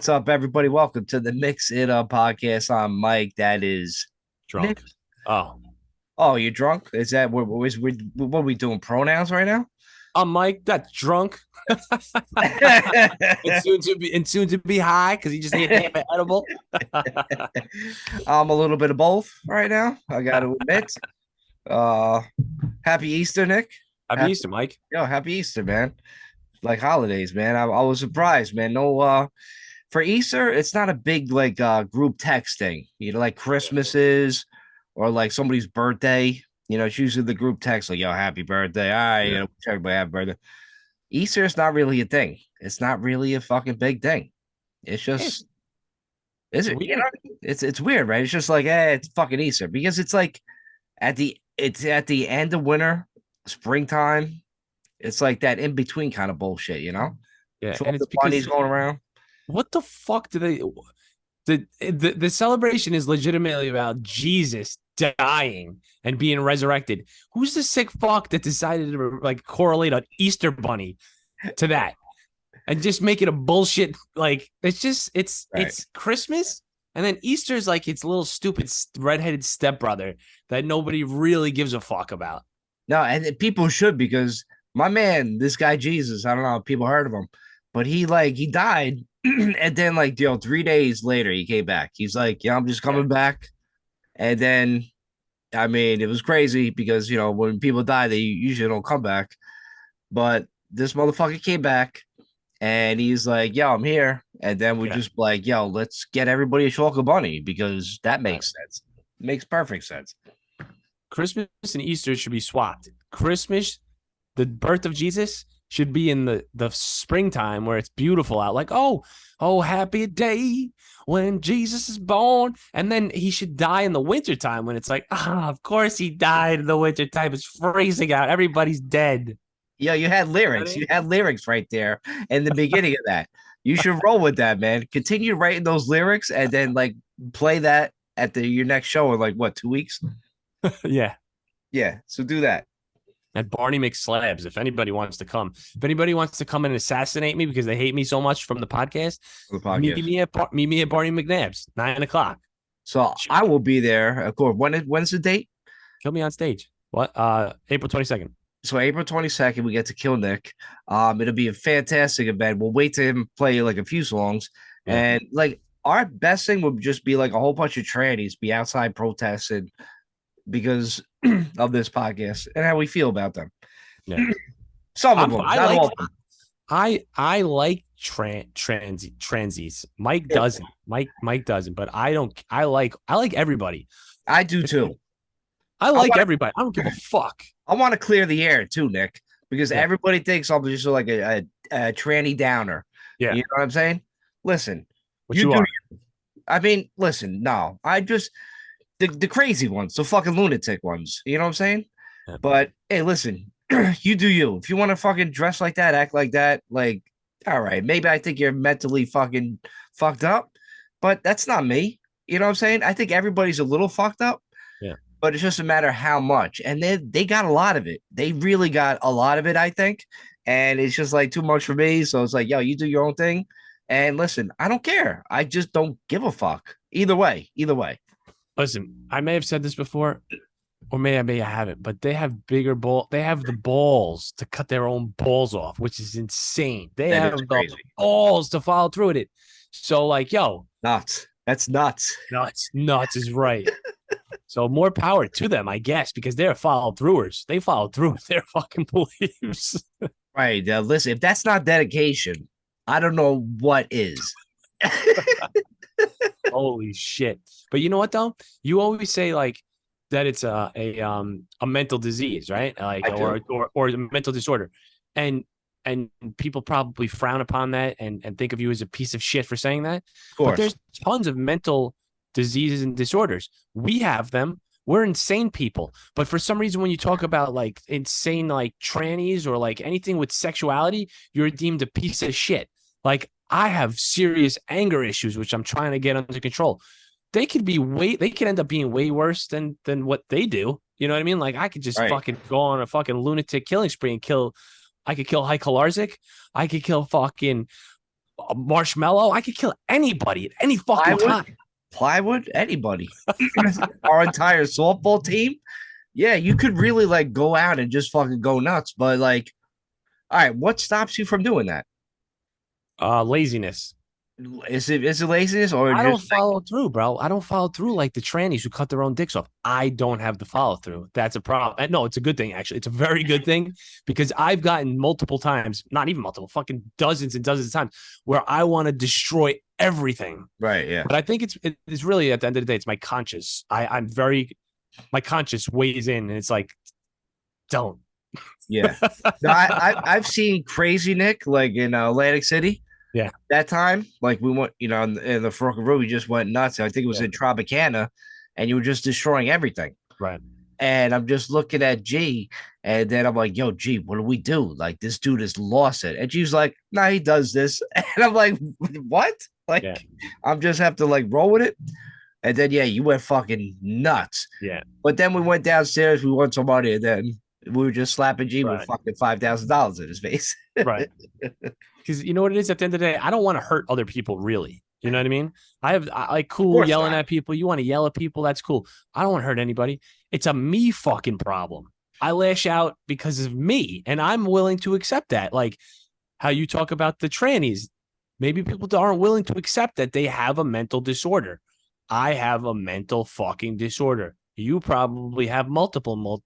What's up, everybody? Welcome to the Mix It Up podcast. I'm Mike. That is Nick. Drunk. Oh, Oh, you're drunk? Is that what are we doing? Pronouns right now? I'm Mike. That's drunk. And soon to be high because he just ate half an edible. I'm a little bit of both right now. I got to admit. Uh, Happy Easter, Nick. Happy Happy, Easter, Mike. Happy Easter, man. Like holidays, man. I was surprised, man. No, for Easter, it's not a big like group text thing. Like Christmas is, or like somebody's birthday. It's usually the group text like, "Yo, happy birthday!" All right, Yeah. wish everybody happy birthday. Easter is not really a thing. It's not really a fucking big thing. It's It's, just, is it's it? weird. It's weird, right? It's just like, it's fucking Easter because it's like it's at the end of winter, springtime. It's like that in between kind of bullshit, Yeah, So and the it's bunnies because going around. what the fuck do they? The celebration is legitimately about Jesus dying and being resurrected. Who's the sick fuck that decided to like correlate an Easter bunny to that? And just make it a bullshit. Like it's just Right. it's Christmas, and then Easter's like its little stupid redheaded stepbrother that nobody really gives a fuck about. No, and people should because my man, this guy Jesus, I don't know if people heard of him, but he died, and then 3 days later he came back. He's like, "Yeah, I'm just Yeah, coming back," and then I mean it was crazy because when people die they usually don't come back, but this motherfucker came back and he's like, "Yo, I'm here," and then we yeah. just like, "Yo, let's get everybody a chocolate bunny because that Right. makes sense. Makes perfect sense." Christmas and Easter should be swapped. Christmas, the birth of Jesus, should be in the springtime where it's beautiful out. Like, oh, happy day when Jesus is born. And then he should die in the wintertime when it's like, of course he died in the wintertime. It's freezing out. Everybody's dead. Yeah, you had You know what I lyrics. You mean? had lyrics right there in the beginning of that. You should roll with that, man. Continue writing those lyrics and then play that at your next show in like what, 2 weeks? Yeah. Yeah, so do that At Barney McSlabs, if anybody wants to come. If anybody wants to come and assassinate me because they hate me so much from the podcast, for the podcast. meet me at Barney McNabb's, 9 o'clock. So I will be there. Of course, when's the date? Kill me on stage. What? April 22nd. So April 22nd, we get to kill Nick. It'll be a fantastic event. We'll wait to him play like a few songs. Yeah. And like our best thing would just be like a whole bunch of trannies be outside protesting because of this podcast and how we feel about them. Yeah. Some of them, I not like all of them. I like transies. Mike doesn't. Mike doesn't, but I don't I like everybody. I do too. I I like want everybody. I don't give a fuck. I want to clear the air too, Nick, because Yeah. everybody thinks I'm just like a tranny downer. Yeah. You know what I'm saying? Listen, What you you do. are. I mean, listen, no, I just the crazy ones, the fucking lunatic ones. You know what I'm saying? Yeah. But hey, listen, you do you. If you want to fucking dress like that, act like that, like, all right, maybe I think you're mentally fucking fucked up, but that's not me. You know what I'm saying? I think everybody's a little fucked up, Yeah. but it's just a matter of how much. And they got a lot of it. They really got a lot of it, I think. And it's just like too much for me. So it's like, yo, you do your own thing. And listen, I don't care. I just don't give a fuck. Either way, either way. Listen, I may have said this before, or may I haven't, but they have bigger ball. They have the balls to cut their own balls off, which is insane. They That have is the crazy. balls to follow through with it. So, like, yo, Nuts. That's nuts. nuts is right. So more power to them, I guess, because they're follow throughers. They follow through with their fucking beliefs. Right. Listen, if that's not dedication, I don't know what is. Holy shit! But you know what though? You always say like that it's a mental disease, right? Like I do. or a mental disorder, and and people probably frown upon that and think of you as a piece of shit for saying that. Of But course. there's tons of mental diseases and disorders. We have them. We're insane people. But for some reason, when you talk about like insane like trannies or like anything with sexuality, you're deemed a piece of shit. Like I have serious anger issues, which I'm trying to get under control. They could end up being way worse than what they do. You know what I mean? Like I could just Right. fucking go on a fucking lunatic killing spree and kill. I could kill High Kalarzik. I could kill fucking A marshmallow. I could kill anybody at any fucking Plywood, time. plywood, anybody. Our entire softball team. Yeah, you could really like go out and just fucking go nuts. But like, all right, what stops you from doing that? Laziness. Is it laziness or I don't just follow through, bro. I don't follow through like the trannies who cut their own dicks off. I don't have the follow through. That's a problem. And no, it's a good thing, actually. It's a very good thing because I've gotten multiple times, not even multiple, fucking dozens and dozens of times where I want to destroy everything. right? Yeah, But I think it's really at the end of the day, it's my conscience. I'm very, my conscience weighs in and it's like, don't. yeah. No, I've seen Crazy Nick like in Atlantic City. Yeah. That time, like we went, in the Fork Road, we just went nuts. I think it was Yeah. in Tropicana, and you were just destroying everything. Right. And I'm just looking at G, and then I'm like, "Yo, G, what do we do? Like, this dude has lost it." And G's like, "Nah, he does this," and I'm like, "What?" Like, Yeah. I'm just have to like roll with it. And then yeah, you went fucking nuts. Yeah. But then we went downstairs, we won some money, and then we were just slapping G with Right. fucking $5,000 in his face. Right. Because you know what it is at the end of the day, I don't want to hurt other people really. You know what I mean? Like Of cool course yelling not. at people. You want to yell at people, that's cool. I don't want to hurt anybody. It's a me fucking problem. I lash out because of me, and I'm willing to accept that. Like how you talk about the trannies. Maybe people aren't willing to accept that they have a mental disorder. I have a mental fucking disorder. You probably have multiple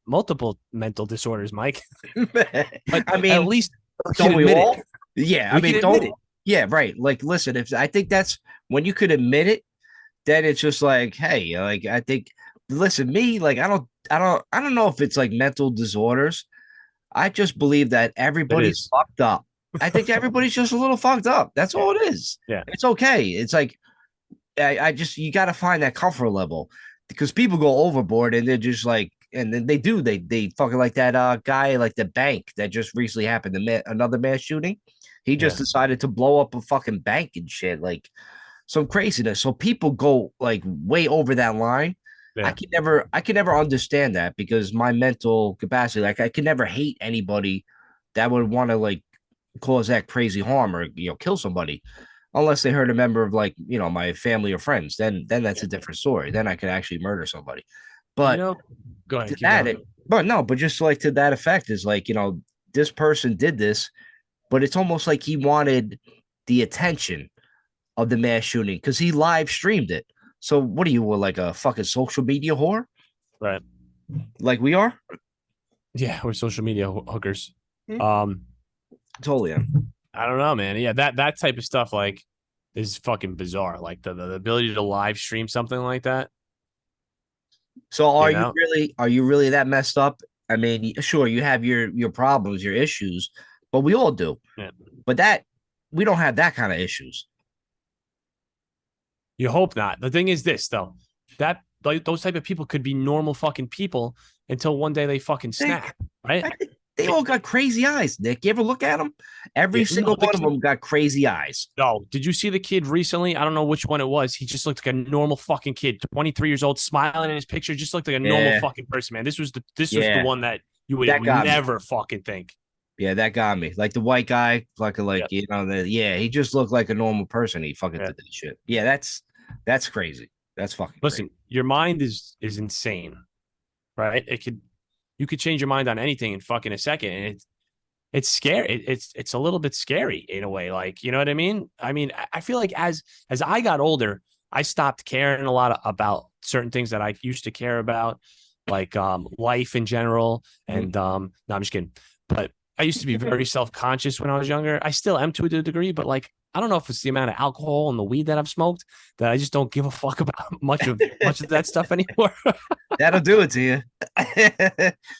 mental disorders, Mike. But I at mean, least we can don't we admit it. all? Yeah, I We mean, can admit don't. it. Yeah, right. Like, listen, if I think that's when you could admit it, then it's just like, hey, like I think, listen, me, like I don't know if it's like mental disorders. I just believe that It everybody's is. fucked up. I think everybody's just a little fucked up. That's Yeah. all it is. Yeah. It's okay. It's like I just you got to find that comfort level because people go overboard and they're just like, and then they fucking like that guy like the bank that just recently happened, another mass shooting. He just Yeah. decided to blow up a fucking bank and shit, like some craziness. So people go like way over that line. Yeah. I can never understand that because my mental capacity, like I can never hate anybody that would want to like cause that crazy harm or kill somebody unless they hurt a member of like my family or friends. Then that's Yeah. a different story. Then I could actually murder somebody. You But know, go ahead, to keep that going. it, but no, but just like to that effect is like this person did this, but it's almost like he wanted the attention of the mass shooting because he live streamed it. So what are you, like a fucking social media whore Right. like we are? Yeah, we're social media hookers. Hmm. Um, Totally. Yeah. I don't know, man. Yeah, that type of stuff like is fucking bizarre. Like the ability to live stream something like that, So you know? are you really that messed up? I mean, sure, you have your problems, your issues, but we all do. Yeah. But that we don't have that kind of issues. You hope not. The thing is this though, that like those type of people could be normal fucking people until one day they fucking They, snap, right? I think they all got crazy eyes, Nick. You ever look at them? Every Yeah, single no, the one of kid, them got crazy eyes. no. Did you see the kid recently? I don't know which one it was. He just looked like a normal fucking kid, 23 years old, smiling in his picture, just looked like a normal Yeah, fucking person, man. This was the yeah, one that you would that got me. never fucking think. Yeah, that got me. Like the white guy, Yeah. yeah, he just looked like a normal person. He fucking Yeah. did that shit. Yeah, that's crazy. That's fucking crazy. Listen, your mind is insane, right? You could change your mind on anything in fucking a second, and it's scary. It's a little bit scary in a way, like you know what I mean. I feel like as I got older, I stopped caring a lot about certain things that I used to care about, like life in general. Mhm. And no, I'm just kidding. But I used to be very self conscious when I was younger. I still am to a degree, but like I don't know if it's the amount of alcohol and the weed that I've smoked that I just don't give a fuck about much of that stuff anymore. That'll do it to you.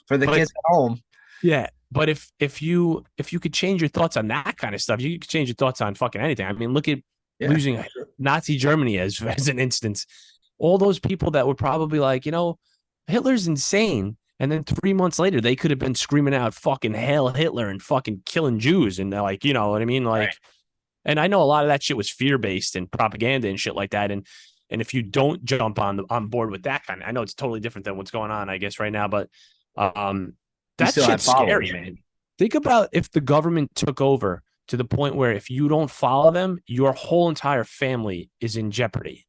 For the But kids at home. yeah, but if you could change your thoughts on that kind of stuff, you could change your thoughts on fucking anything. I mean, look at Yeah. losing Nazi Germany as an instance. All those people that were probably like, Hitler's insane. And then 3 months later, they could have been screaming out fucking hail Hitler and fucking killing Jews. And they're like, you know what I mean? Like, Right. and I know a lot of that shit was fear based and propaganda and shit like that. And if you don't jump on board with that kind of, I know it's totally different than what's going on, I guess, right now, but You that still have shit's followers. scary, man. Think about if the government took over to the point where if you don't follow them, your whole entire family is in jeopardy.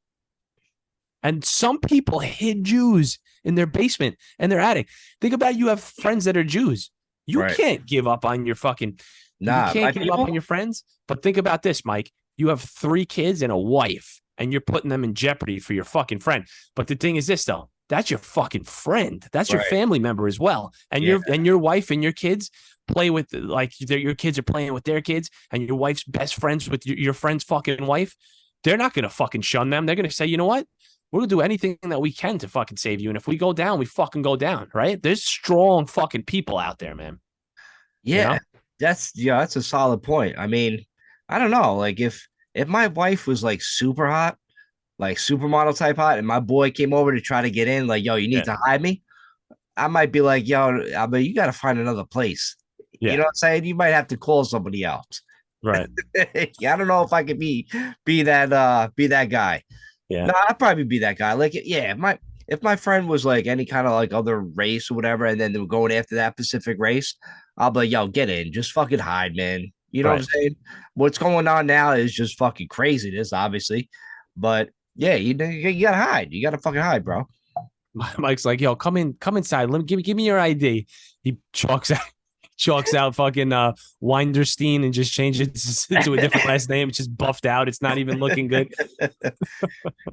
And some people hid Jews in their basement and their attic. Think about it, you have friends that are Jews. You Right. can't give up on your fucking, you Nah, my can't give up on people. your friends. But think about this, Mike. You have 3 kids and a wife, and you're putting them in jeopardy for your fucking friend. But the thing is this, though, that's your fucking friend. That's your Right. family member as well. And Yeah. your wife and your kids play with, like, your kids are playing with their kids, and your wife's best friends with your friend's fucking wife. They're not gonna fucking shun them. They're gonna say, you know what? We're gonna do anything that we can to fucking save you. And if we go down, we fucking go down, right? There's strong fucking people out there, man. You Yeah. know? That's a solid point. I mean, I don't know. Like if my wife was like super hot, like supermodel type hot, and my boy came over to try to get in, like, yo, you need Yeah. to hide me. I might be like, yo, I mean, you got to find another place. You Yeah. know what I'm saying? You might have to call somebody else. Right. Yeah, I don't know if I could be that guy. Yeah. No, I'd probably be that guy. Like, yeah, if my friend was like any kind of like other race or whatever, and then they were going after that specific race, I'll be like, yo, get in, just fucking hide, man. You know what I'm Right. saying? What's going on now is just fucking craziness, obviously. But yeah, you gotta hide. You gotta fucking hide, bro. Mike's like, yo, come inside. Let me give me your ID. He chalks out fucking Winderstein and just changes it to a different last name. It's just buffed out. It's not even looking good.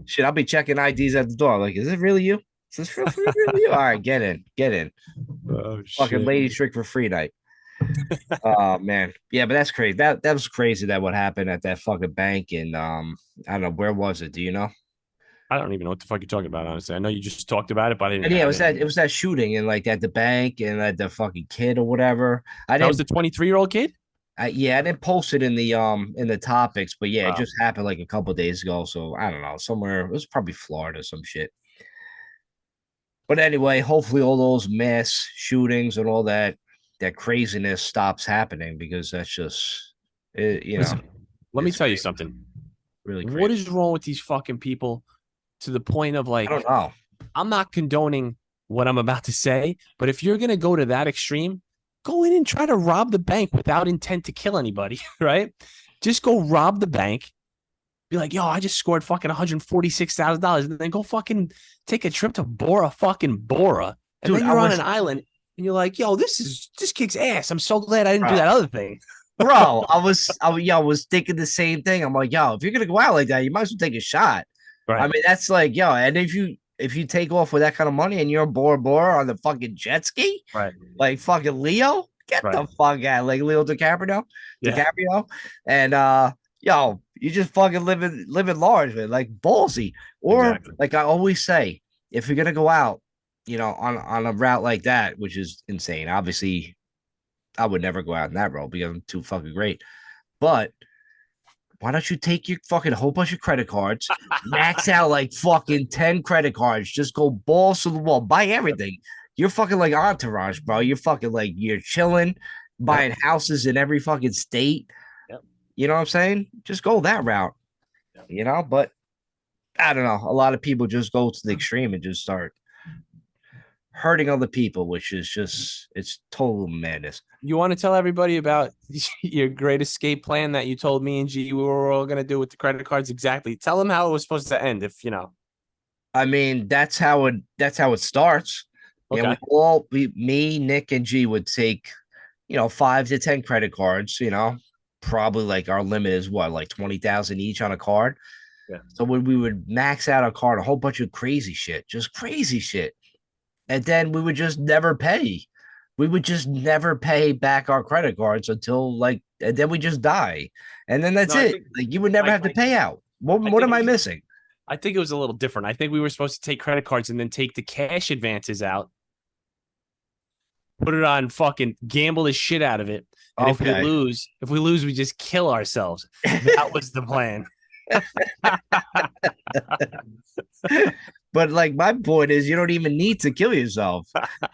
Shit, I'll be checking IDs at the door. Like, is it really you? Is this really you? All right, get in, get in. Oh Fucking shit. ladies trick for free night. Oh man, yeah, but that's crazy. That was crazy. That what happened at that fucking bank, and I don't know where was it. Do you know? I don't even know what the fuck you're talking about, honestly. I know you just talked about it, but And yeah, I didn't. it was that shooting and like at the bank and at the fucking kid or whatever. I That was the didn't. 23-year-old kid? Yeah, I didn't post it in the topics, but yeah, it Wow. just happened like a couple days ago. So I don't know, somewhere it was probably Florida, some shit. But anyway, hopefully all those mass shootings and all that craziness stops happening because that's just you know, Listen, let me it's tell you crazy, something. really What crazy. is wrong with these fucking people to the point of I don't like, know. I'm not condoning what I'm about to say, but if you're going to go to that extreme, go in and try to rob the bank without intent to kill anybody, right? Just go rob the bank. Be like, yo, I just scored fucking $146,000, and then go fucking take a trip to Bora, and Dude, then I you're on an was island, and you're like, yo, this kicks ass. I'm so glad I didn't do bro, that other thing. I was thinking the same thing. I'm like, yo, if you're gonna go out like that, you might as well take a shot. I Right, mean, that's like, yo, and if you take off with that kind of money and you're a Bora Bora on the fucking jet ski, right, like fucking Leo, get right. the fuck out, like Leo Yeah, and yo, you just fucking living large, man, like ballsy. Or exactly. like I always say, if you're gonna go out, you know, on a route like that, which is insane. Obviously, I would never go out in that road because I'm too fucking great. But why don't you take your fucking whole bunch of credit cards, max out like fucking 10 credit cards, just go balls to the wall, buy Yep, everything. You're fucking like entourage, bro. You're fucking like you're chilling, yep, buying houses in every fucking state. yep, You know what I'm saying? Just go that route, yep. you know. But I don't know. A lot of people just go to the extreme and just start hurting other people, which is just it's total madness. You want to tell everybody about your great escape plan that you told me and G we were all gonna do with the credit cards? Exactly. Tell them how it was supposed to end. If you know. I mean, that's how it starts. You know, Okay. me, Nick, and G would take, you know, 5 to 10 credit cards, you know, probably like our limit is what, like 20,000 each on a card. Yeah. So when we would max out a card, a whole bunch of crazy shit, just crazy shit. And then we would just never pay. We would just never pay back our credit cards until like, and then we just die. And then that's No, I it. think Like you would never Mike. have to pay out. I What think am it I was. missing? I think it was a little different. I think we were supposed to take credit cards and then take the cash advances out, put it on fucking gamble the shit out of it. And Okay. if we lose, we just kill ourselves. That was the plan. But like my point is you don't even need to kill yourself.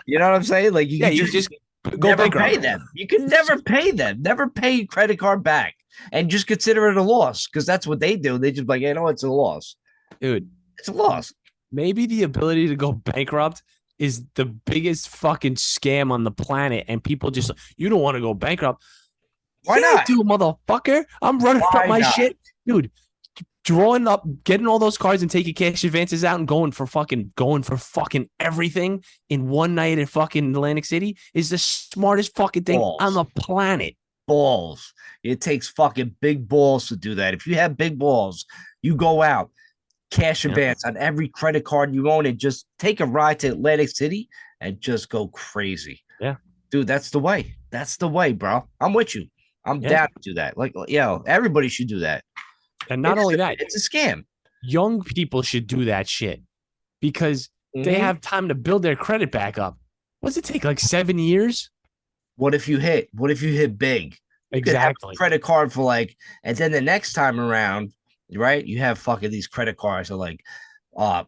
You know what I'm saying? Like you Yeah, could you just just go never bankrupt. pay them. You can never pay them. Never pay credit card back. And just consider it a loss because that's what they do. They just like, you know, it's a loss. Dude, It's a loss. maybe the ability to go bankrupt is the biggest fucking scam on the planet. And people just, you don't want to go bankrupt. Why Yeah, I not? do, motherfucker. I'm running up Why my not? shit, dude. Drawing up, getting all those cards and taking cash advances out and going for fucking everything in one night at fucking Atlantic City is the smartest fucking thing on Balls. the planet. Balls. It takes fucking big balls to do that. If you have big balls, you go out, cash Yeah, advance on every credit card you own, and just take a ride to Atlantic City and just go crazy. yeah, Dude, that's the way. That's the way, bro. I'm with you. I'm yeah. down to do that. Like, everybody should do that. And not only that, It's a scam. young people should do that shit because they Mm-hmm. have time to build their credit back up. What's it take? Like 7 years? What if you hit? What if you hit big? You could have a Exactly. credit card for like, and then the next time around, right? You have fucking these credit cards are like, uh,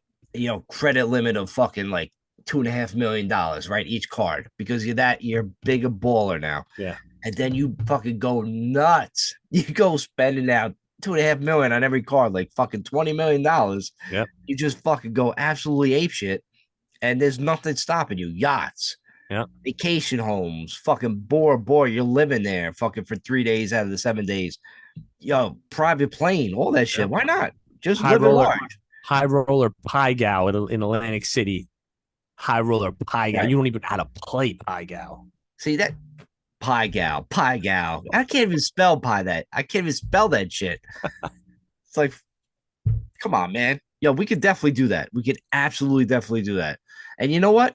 credit limit of fucking like $2.5 million, right? Each card because you're bigger baller now. Yeah. And then you fucking go nuts. You go spending out 2.5 million on every card, like fucking $20 million. Yep. You just fucking go absolutely apeshit, and there's nothing stopping you. Yachts, Yep. vacation homes, fucking Bora Bora, you're living there fucking for 3 days out of the 7 days. Yo, private plane, all that shit. Yep. Why not? Just High live it roller, large. high roller pie gal in Atlantic City. High roller pie gal. Right. You don't even know how to play pie gal. See that pie gal, pie gal. I can't even spell pie that. I can't even spell that shit. It's like, come on, man. Yo, we could definitely do that. We could absolutely definitely do that. And you know what?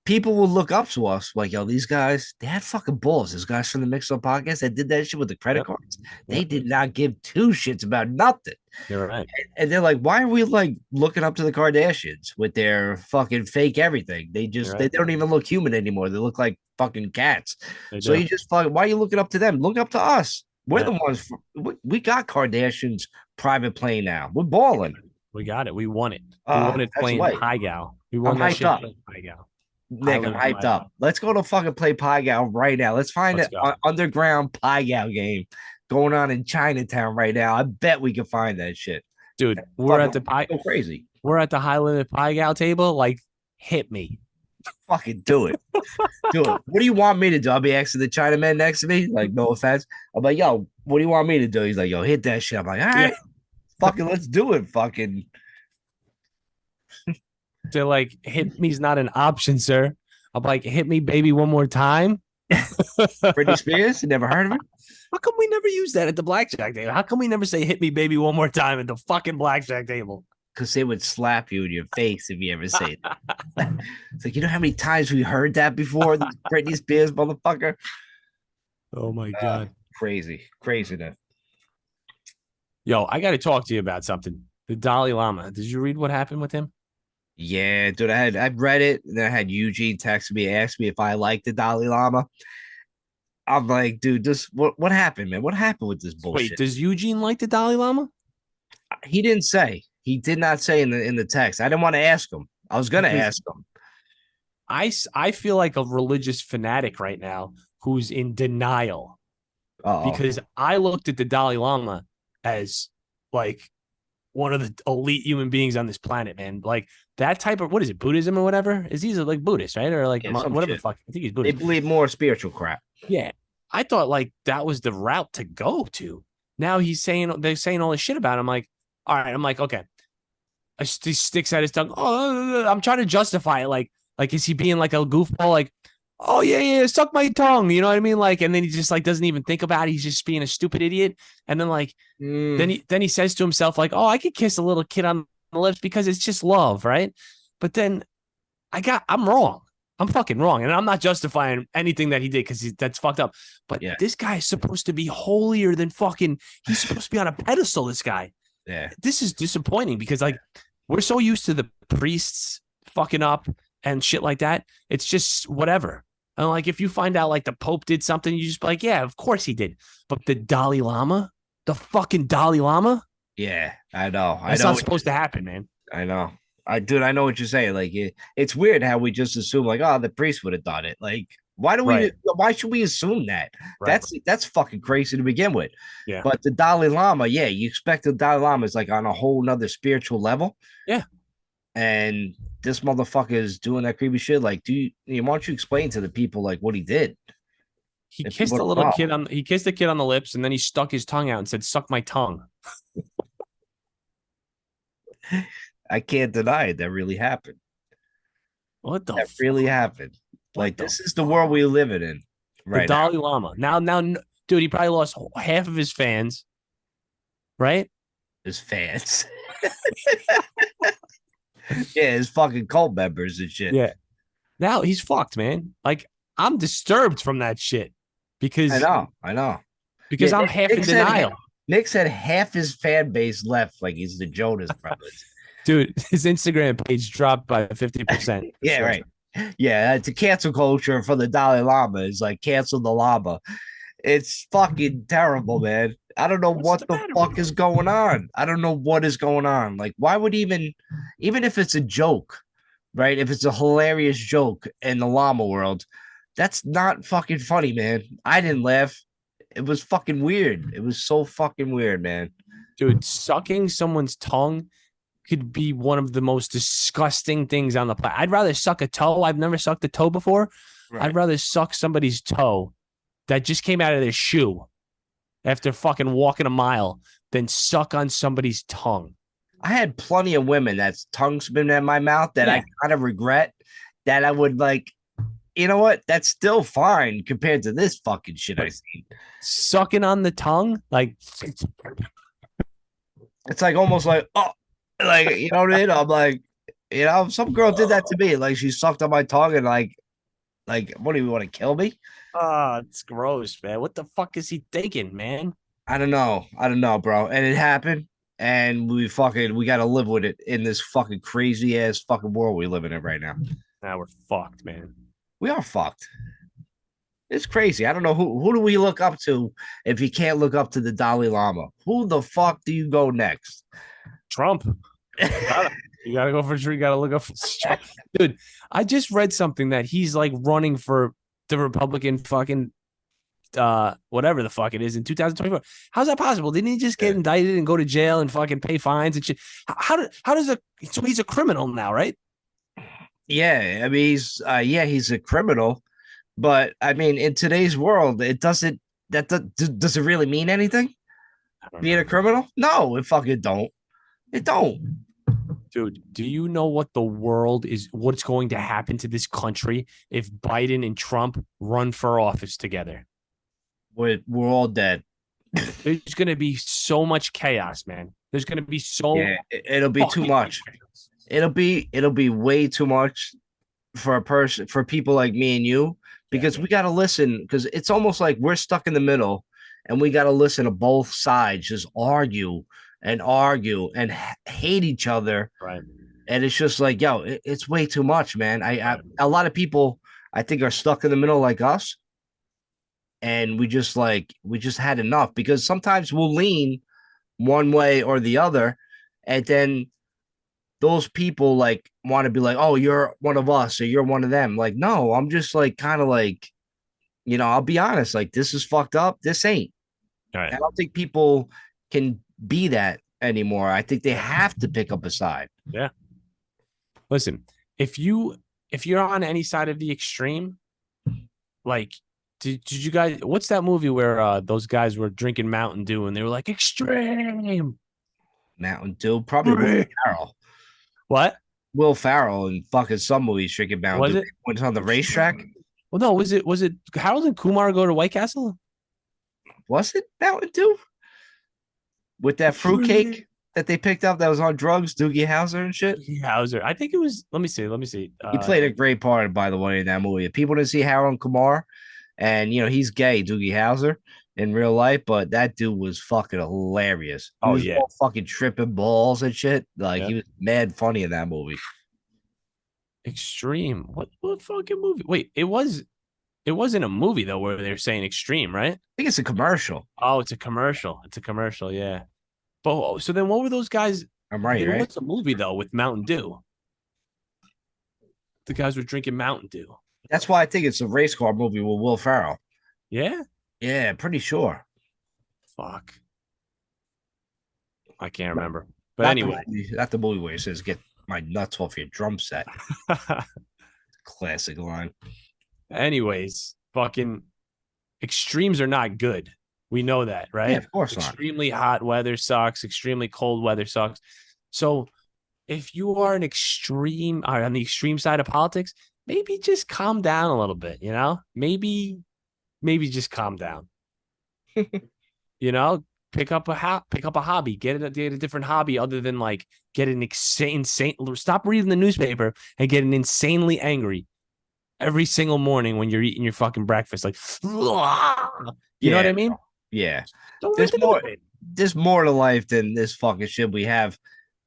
People will look up to us like, yo, these guys, they had fucking balls. These guys from the Mix Up podcast that did that shit with the credit Yep. cards. They Yep. did not give two shits about nothing. You're right. And they're like, why are we like looking up to the Kardashians with their fucking fake everything? You're They right. don't even look human anymore. They look like fucking cats. They So do. you just fucking, why are you looking up to them? Look up to us. We're Yeah. the ones. We got Kardashians private plane now. We're balling. We got it. We won it. We won it That's playing right. pie gal. We I'm won that hyped shit up. playing pie gal. High Nick, I'm limit hyped pie up. gal. Let's go to fucking play Pie Gal right now. Let's find Let's an go. underground Pie Gal game going on in Chinatown right now. I bet we can find that shit. Dude, Fucking go crazy. we're at the high limit pie gal table. Like, hit me. Fucking do it. Do it. What do you want me to do? I'll be asking the Chinaman next to me. Like, no offense. I'm like, yo, what do you want me to do? He's like, yo, hit that shit. I'm like, all right, fucking let's do it. Fucking They're like, hit me's not an option, sir. I'm like, hit me, baby, one more time. Britney Spears. Never heard of her? How come we never use that at the blackjack table? How come we never say hit me, baby, one more time at the fucking blackjack table? Because they would slap you in your face if you ever say that. It's like, you know how many times we heard that before? This Britney Spears motherfucker. Oh my God. Crazy. Craziness. Yo, I got to talk to you about something. The Dalai Lama. Did you read what happened with him? Yeah, dude. I read it, and then I had Eugene text me, ask me if I liked the Dalai Lama. I'm like, dude, this what happened, man? What happened with this Wait, bullshit? does Eugene like the Dalai Lama? He didn't say. He did not say in the text. I didn't want to ask him. I was gonna Because ask him. I feel like a religious fanatic right now who's in denial Oh, because I looked at the Dalai Lama as like one of the elite human beings on this planet, man. Like that type of what is it, Buddhism or whatever? Is he like Buddhist, right? Or like yeah, some whatever the shit. fuck. I think he's They Buddhist. believe more spiritual crap. Yeah. I thought like that was the route to go to. Now they're saying all this shit about him. Like, all right, I'm like, okay. He sticks out his tongue. Oh, I'm trying to justify it. Like, is he being like a goofball? Like, oh yeah, suck my tongue. You know what I mean? Like, and then he just like doesn't even think about it. He's just being a stupid idiot. And then like, then he says to himself like, oh, I could kiss a little kid on the lips because it's just love, right? But then I'm wrong. I'm fucking wrong, and I'm not justifying anything that he did because that's fucked up. But Yeah. this guy is supposed to be holier than fucking. He's supposed to be on a pedestal. This guy. Yeah. This is disappointing because like we're so used to the priests fucking up and shit like that. It's just whatever. And like if you find out like the Pope did something, you just be like, yeah, of course he did. But the Dalai Lama, the fucking Dalai Lama, Yeah, I know. that's I know. not supposed to happen, man. I know. I know what you're saying. Like it's weird how we just assume like, oh, the priest would have done it. Like, Right. why should we assume that? Right. That's fucking crazy to begin with. Yeah. But the Dalai Lama, yeah, you expect the Dalai Lama is like on a whole nother spiritual level. Yeah. And this motherfucker is doing that creepy shit. Like, why don't you explain to the people like what he did? And people don't know. he kissed the kid on the lips, and then he stuck his tongue out and said, "Suck my tongue." I can't deny it. That really happened. What the That really fuck? happened. What Like the this is the fuck? world we live in The right now. Dalai Lama. Dude, he probably lost half of his fans, right? His fans. Yeah, his fucking cult members and shit. Yeah. Now he's fucked, man. Like I'm disturbed from that shit I because know. I know. because Yeah, I'm half in denial. Nick said half his fan base left, like he's the Jonas Brothers. Dude, his Instagram page dropped by 50% for Yeah, sure. right. Yeah, it's a cancel culture for the Dalai Lama. It's like cancel the Lama. It's fucking terrible, man. I don't know What's what the the matter with fuck is him? going on. I don't know what is going on. Like, why would even if it's a joke, right? If it's a hilarious joke in the llama world, that's not fucking funny, man. I didn't laugh. It was fucking weird. It was so fucking weird, man. Dude, sucking someone's tongue could be one of the most disgusting things on the planet. I'd rather suck a toe. I've never sucked a toe before. I'd Right. rather suck somebody's toe that just came out of their shoe after fucking walking a mile than suck on somebody's tongue. I had plenty of women that's tongues been in my mouth that Yeah. I kind of regret that I would like, you know what? That's still fine compared to this fucking shit I But see. sucking on the tongue, like, It's like almost like, oh, like, you know what I mean? I'm like, some girl did that to me. Like she sucked on my tongue and like, what do you want to kill me? it's gross, man. What the fuck is he thinking, man? I don't know. I don't know, bro. And it happened. And we gotta live with it in this fucking crazy ass fucking world we live in it right now. Now we're fucked, man. We are fucked. It's crazy. I don't know who do we look up to if you can't look up to the Dalai Lama? Who the fuck do you go next? Trump. You gotta go for sure. You gotta look up for Trump. Dude, I just read something that he's like running for the Republican fucking whatever the fuck it is in 2024. How's that possible? Didn't he just get indicted and go to jail and fucking pay fines and shit? How does a so he's a criminal now, right? Yeah, I mean he's a criminal, but I mean in today's world, it doesn't does it really mean anything? I don't Being know. a criminal? No, it fucking don't. It don't. Dude, do you know what the world is, what's going to happen to this country if Biden and Trump run for office together? We're all dead. There's going to be so much chaos, man. There's going to be so Yeah, it'll be too fucking much. chaos. It'll be way too much for a person for people like me and you Yeah. because we got to listen because it's almost like we're stuck in the middle and we got to listen to both sides just argue and hate each other Right. and it's just like yo it's way too much, man. I Right. a lot of people I think are stuck in the middle like us and we just had enough because sometimes we'll lean one way or the other and then those people like want to be like, oh, you're one of us or you're one of them. Like, no, I'm just like kind of like, I'll be honest, like this is fucked up. This ain't. All I right. don't think people can be that anymore. I think they have to pick up a side. Yeah. Listen, if you're on any side of the extreme, like did you guys what's that movie where those guys were drinking Mountain Dew and they were like extreme? Mountain Dew, probably Will Farrell. What? Will Farrell and fucking some movies drinking Mountain Was Dew. it? When it's on the racetrack. Well, no, was it Harold and Kumar go to White Castle? Was it Mountain Dew? With that fruitcake that they picked up that was on drugs, Doogie Howser and shit. Yeah, I was there. I think it was. Let me see. Let me see. He played a great part, by the way, in that movie. If people didn't see Harold Kumar, and he's gay, Doogie Howser, in real life, but that dude was fucking hilarious. He Oh was yeah, all fucking tripping balls and shit. Like yeah. he was mad funny in that movie. Extreme. What fucking movie? Wait, it wasn't a movie though where they're saying extreme, right? I think it's a commercial. Oh, it's a commercial. It's a commercial. Yeah. But so then, what were those guys? I'm right, There right? was a movie though with Mountain Dew. The guys were drinking Mountain Dew. That's why I think it's a race car movie with Will Ferrell. Yeah. Yeah, pretty sure. Fuck. I can't remember. But Not anyway. not the movie where he says "Get my nuts off your drum set." Classic line. Anyways, fucking extremes are not good. We know that, Yeah, right? of course not. Extremely hot weather sucks. Extremely cold weather sucks. So if you are an extreme or on the extreme side of politics, maybe just calm down a little bit, you know? Maybe just calm down. You know, pick up a hobby, get a different hobby other than like get an insane stop reading the newspaper and getting insanely angry every single morning when you're eating your fucking breakfast. Like, you know what Yeah, I mean? yeah. Don't read There's the more. newspaper. There's more to life than this fucking shit we have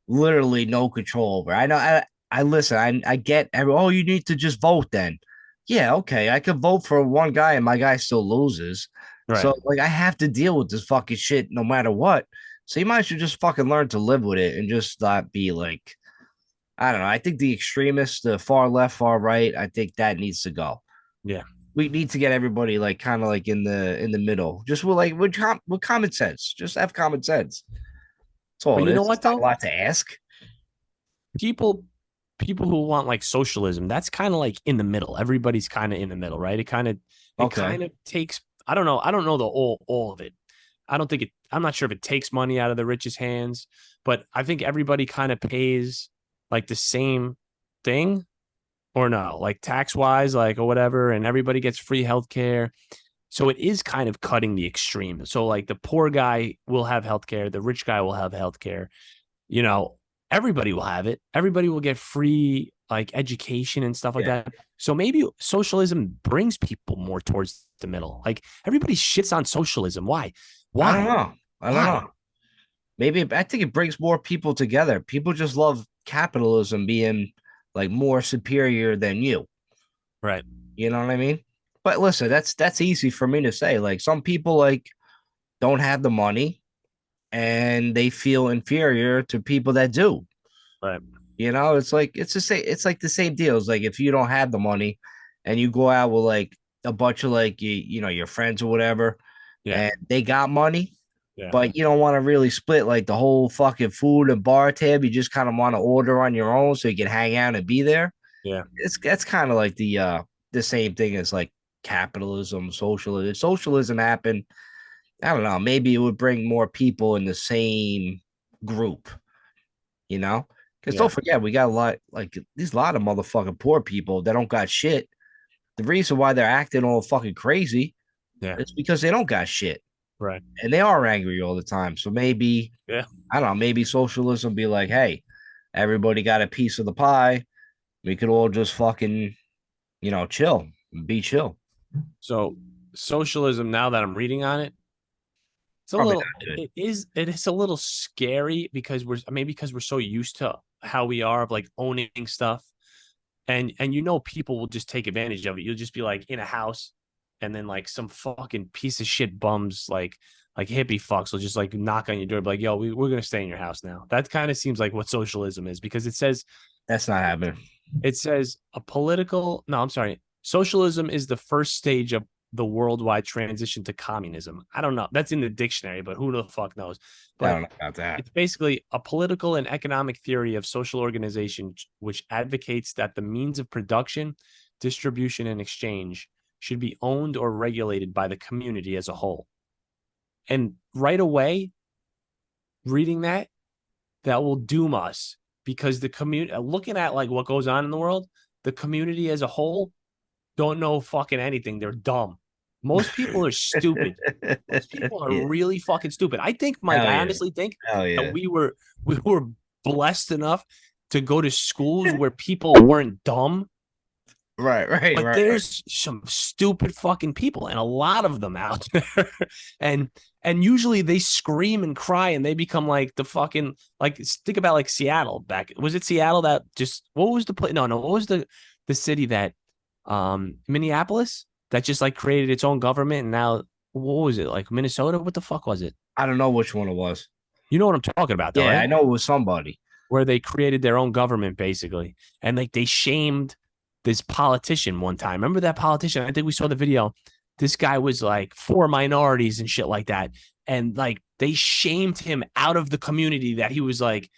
literally no control over. I know. I listen. I get. Oh, you need to just vote then. Yeah, okay. I could vote for one guy and my guy still loses. Right. So like, I have to deal with this fucking shit no matter what. So you might as well just fucking learn to live with it and just not be like, I don't know. I think the extremists, the far left, far right, I think that needs to go. Yeah. We need to get everybody like kind of like in the middle, just with common sense. Just have common sense. That's all But it you know is. what It's not a though? lot to ask. People people who want like socialism, that's kind of like in the middle. Everybody's kind of in the middle, right? It Okay. kind of takes I don't know the all of it. I don't think it I'm not sure if it takes money out of the richest hands, but I think everybody kind of pays like the same thing or no, like tax wise, like or whatever, and everybody gets free healthcare. So it is kind of cutting the extreme. So like the poor guy will have healthcare, the rich guy will have healthcare. You know, everybody will have it. Everybody will get free like education and stuff like Yeah. that. So maybe socialism brings people more towards the middle. Like everybody shits on socialism. Why? I don't Why? know. I don't Why? know. Maybe I think it brings more people together. People just love capitalism being like more superior than you. Right. You know what I mean? But listen, that's easy for me to say. Like some people like don't have the money and they feel inferior to people that do. Right. You know, it's like it's the same. It's like the same deal. It's like if you don't have the money and you go out with like a bunch of like you know your friends or whatever, Yeah. and they got money, Yeah. but you don't want to really split like the whole fucking food and bar tab. You just kind of want to order on your own so you can hang out and be there. Yeah. It's that's kind of like the same thing as like capitalism, socialism. If socialism happened, I don't know. Maybe it would bring more people in the same group, you know? Because don't Yeah. forget, we got a lot like these a lot of motherfucking poor people that don't got shit. The reason why they're acting all fucking crazy Yeah. is because they don't got shit Right. and they are angry all the time. So maybe Yeah. I don't know, maybe socialism be like, hey, everybody got a piece of the pie. We could all just fucking, you know, chill, be chill. So socialism, now that I'm reading on it, it's a Probably little not good. it is a little scary because we're so used to how we are of like owning stuff. And you know people will just take advantage of it. You'll just be like in a house and then like some fucking piece of shit bums like hippie fucks will just like knock on your door, be like, yo, we're gonna stay in your house now. That kind of seems like what socialism is because That's not happening. it says a political no, I'm sorry. Socialism is the first stage of the worldwide transition to communism. I don't know. That's in the dictionary, but who the fuck knows? I But don't know about that. it's basically a political and economic theory of social organization which advocates that the means of production, distribution, and exchange should be owned or regulated by the community as a whole. And right away, reading that will doom us because the community, looking at like what goes on in the world, the community as a whole don't know fucking anything. They're dumb. Most people are stupid. Most people are Yeah. really fucking stupid. I think, Mike, Hell I yeah. honestly think Hell that yeah. we were blessed enough to go to schools where people weren't dumb, Right, right, but right, right. there's some stupid fucking people and a lot of them out there. and and usually they scream and cry and they become like the fucking like think about like Seattle back. Was it Seattle that just what was the place? No, what was the city that Minneapolis that just like created its own government and now what was it like Minnesota? What the fuck was it? I don't know which one it was. You know what I'm talking about though, Yeah, right? I know it was somebody. Where they created their own government basically. And like they shamed this politician one time. Remember that politician? I think we saw the video. This guy was like for minorities and shit like that. And like they shamed him out of the community that he was like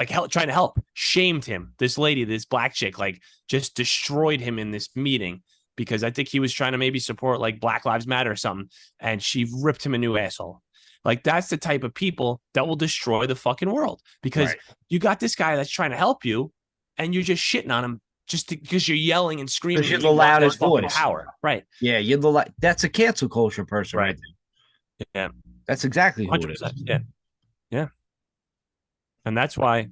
help, trying to help, shamed him. This lady, this black chick, like just destroyed him in this meeting because I think he was trying to maybe support like Black Lives Matter or something, and she ripped him a new asshole. Like that's the type of people that will destroy the fucking world, because Right. you got this guy that's trying to help you, and you're just shitting on him just because you're yelling and Because screaming you're and the you want more loudest fucking voice. power. Right. Yeah, that's a cancel culture person right Right. there. Yeah. That's exactly who it is. 100%. Yeah. Yeah. And that's why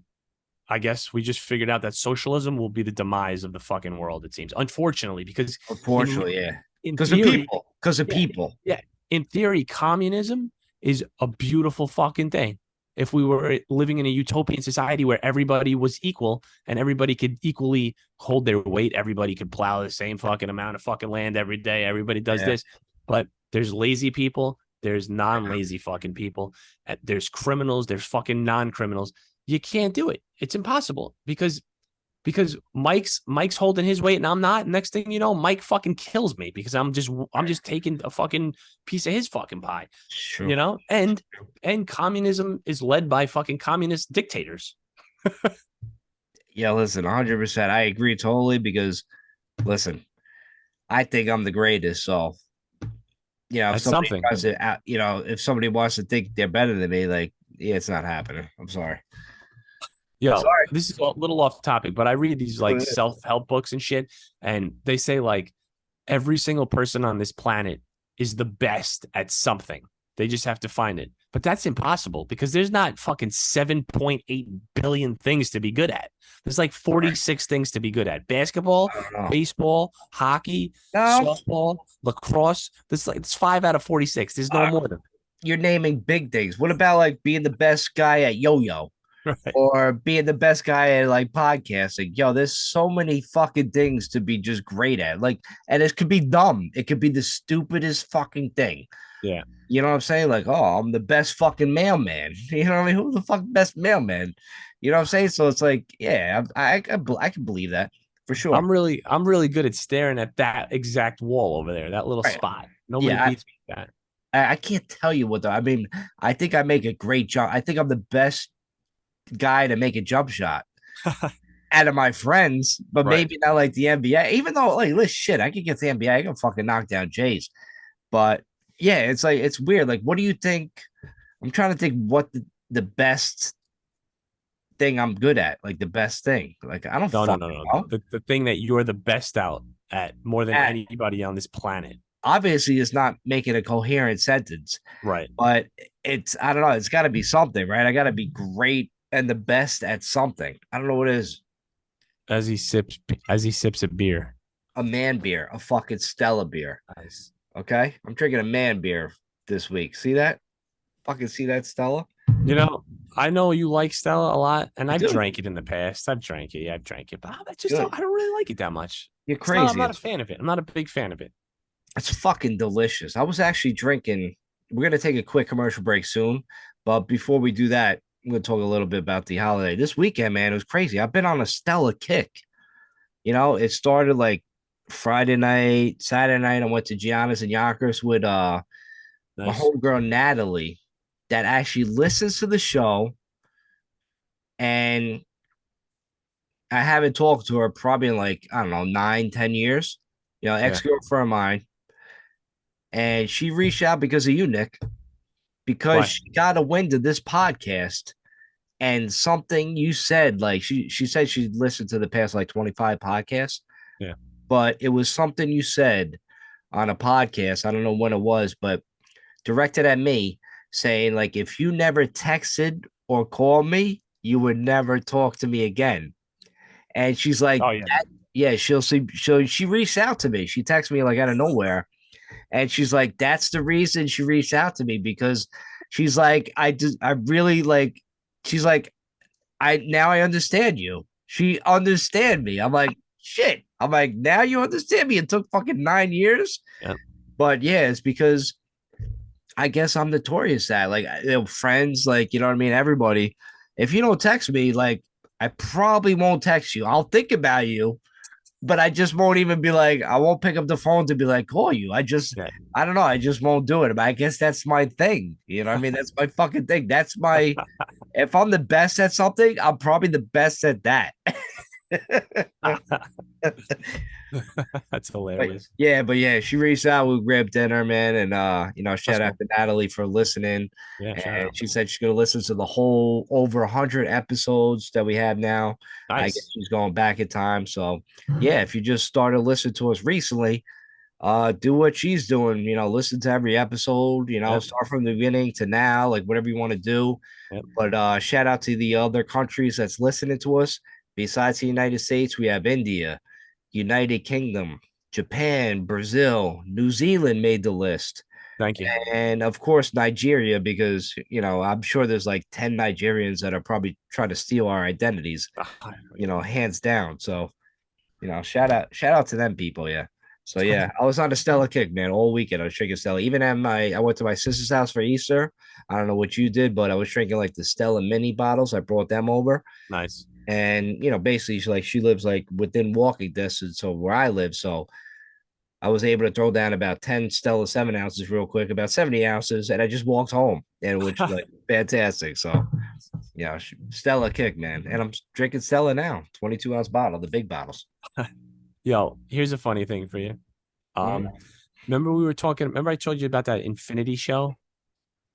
I guess we just figured out that socialism will be the demise of the fucking world, it seems. Unfortunately, because in Unfortunately, yeah. in Because of theory, people. Because of yeah, people. yeah. In theory, communism is a beautiful fucking thing. If we were living in a utopian society where everybody was equal and everybody could equally hold their weight, everybody could plow the same fucking amount of fucking land every day, everybody does Yeah. this. But there's lazy people, there's non-lazy fucking people, there's criminals, there's fucking non-criminals. You can't do it. It's impossible because Mike's holding his weight and I'm not. Next thing you know, Mike fucking kills me because I'm just taking a fucking piece of his fucking pie, True. and communism is led by fucking communist dictators. Yeah, listen, 100%. I agree totally because, listen, I think I'm the greatest. So, if That's somebody something. tries to, if somebody wants to think they're better than me, like, yeah, it's not happening. I'm sorry. Yo, Sorry. this is a little off topic, but I read these What like it is. self-help books and shit, and they say like every single person on this planet is the best at something. They just have to find it. But that's impossible because there's not fucking 7.8 billion things to be good at. There's like 46 things to be good at. Basketball, I don't know. baseball, hockey, No, softball, lacrosse. This like it's 5 out of 46. There's no uh, more than you're naming big things. What about like being the best guy at yo-yo right. or being the best guy at like podcasting? Yo, there's so many fucking things to be just great at. Like, and it could be dumb. It could be the stupidest fucking thing. Yeah. You know what I'm saying? Like, oh, I'm the best fucking mailman. You know what I mean? Who the fuck best mailman? You know what I'm saying? So it's like, yeah, I can believe that for sure. I'm really good at staring at that exact wall over there, that little Right. spot. Nobody Yeah, beats me at I can't tell you what though. I mean, I think I make a great jump. I think I'm the best guy to make a jump shot that. out of my friends, but Right. maybe not like the NBA. Even though, like, this shit, I could get the NBA. I can fucking knock down Jays. But yeah, it's like it's weird. Like, what do you think? I'm trying to think what the best thing I'm good at, like the best thing. Like, I don't No, no, fucking no, no. know. The thing that you're the best out at more than At, anybody on this planet. obviously, it's not making a coherent sentence, Right. but I don't know. It's got to be something, right? I got to be great and the best at something. I don't know what it is. As he sips a beer. A man beer, a fucking Stella beer. Nice. Okay, I'm drinking a man beer this week. See that? Fucking see that, Stella? You know, I know you like Stella a lot, and I I've do. drank it in the past. I've drank it. Yeah, I've drank it, but I just Good. don't, I don't really like it that much. You're It's not. I'm crazy. not a fan of it. I'm not a big fan of it. It's fucking delicious. I was actually drinking. We're gonna take a quick commercial break soon, but before we do that, I'm gonna talk a little bit about the holiday. This weekend, man, it was crazy. I've been on a Stella kick. It started like Friday night, Saturday night. I went to Gianna's and Yonkers with my Nice. homegirl Natalie, that actually listens to the show, and I haven't talked to her probably in like I don't know 9, 10 years. Yeah. Ex-girlfriend of mine, and she reached out because of you, Nick, because Why? she got a wind of this podcast and something you said. Like she said she listened to the past like 25 podcasts, Yeah. but it was something you said on a podcast. I don't know when it was, but directed at me, saying like if you never texted or called me, you would never talk to me again. And she's like, Oh yeah. yeah, she reached out to me. She texted me like out of nowhere. And she's like, that's the reason she reached out to me, because she's like, I really like, she's like, I understand you. She understand me. I'm like, shit. I'm like, now you understand me. It took fucking 9 years. Yeah. But yeah, it's because I guess I'm notorious that like friends, like, you know what I mean? Everybody, if you don't text me, like, I probably won't text you. I'll think about you, but I just won't even be like, I won't pick up the phone to be like, call you. Yeah. I don't know. I just won't do it. But I guess that's my thing. You know what I mean? That's my fucking thing. If I'm the best at something, I'm probably the best at that. That's But hilarious. yeah, she reached out. We grabbed dinner, man, and That's shout out cool. to Natalie for listening. Yeah, shout And out. she said she's gonna listen to the whole over 100 episodes that we have now. I guess Nice. she's going back in time. So yeah, if you just started listening to us recently, do what she's doing, listen to every episode, Yep. start from the beginning to now, like whatever you want to do. Yep. But shout out to the other countries that's listening to us. Besides the United States, we have India, United Kingdom, Japan, Brazil, New Zealand made the list. Thank you. And of course, Nigeria, because I'm sure there's like 10 Nigerians that are probably trying to steal our identities, Ah, hands down. So, shout out to them people, yeah. So yeah, I was on a Stella kick, man, all weekend. I was drinking Stella. Even at I went to my sister's house for Easter. I don't know what you did, but I was drinking like the Stella mini bottles. I brought them over. Nice. And basically she lives like within walking distance of where I live. So I was able to throw down about 10 Stella 7 ounces real quick, about 70 ounces, and I just walked home, and which like fantastic. So yeah, Stella kick, man. And I'm drinking Stella now, 22-ounce bottle, the big bottles. Yo, here's a funny thing for you. Mm. Remember we were talking, remember I told you about that Infinity show,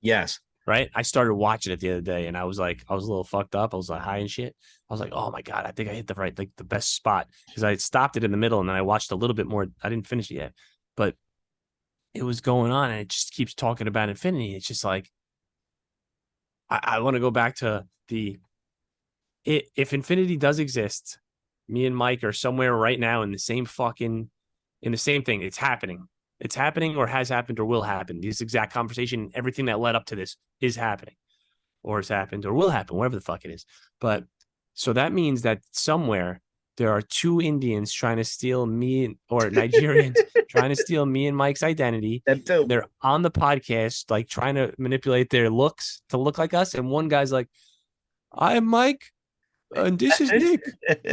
Yes. right? I started watching it the other day and I was like, I was a little fucked up. I was like high and shit. I was like, oh my God, I think I hit the right, like the best spot because I stopped it in the middle and then I watched a little bit more. I didn't finish it yet, but it was going on and it just keeps talking about Infinity. It's just like, I want to go back to if Infinity does exist, me and Mike are somewhere right now in the same in the same thing. It's happening. It's happening or has happened or will happen. This exact conversation, everything that led up to this is happening or has happened or will happen, whatever the fuck it is. But so that means that somewhere there are two Indians trying to steal me or Nigerians trying to steal me and Mike's identity. Them too. They're on the podcast, like trying to manipulate their looks to look like us. And one guy's like, I'm Mike. And this is Nick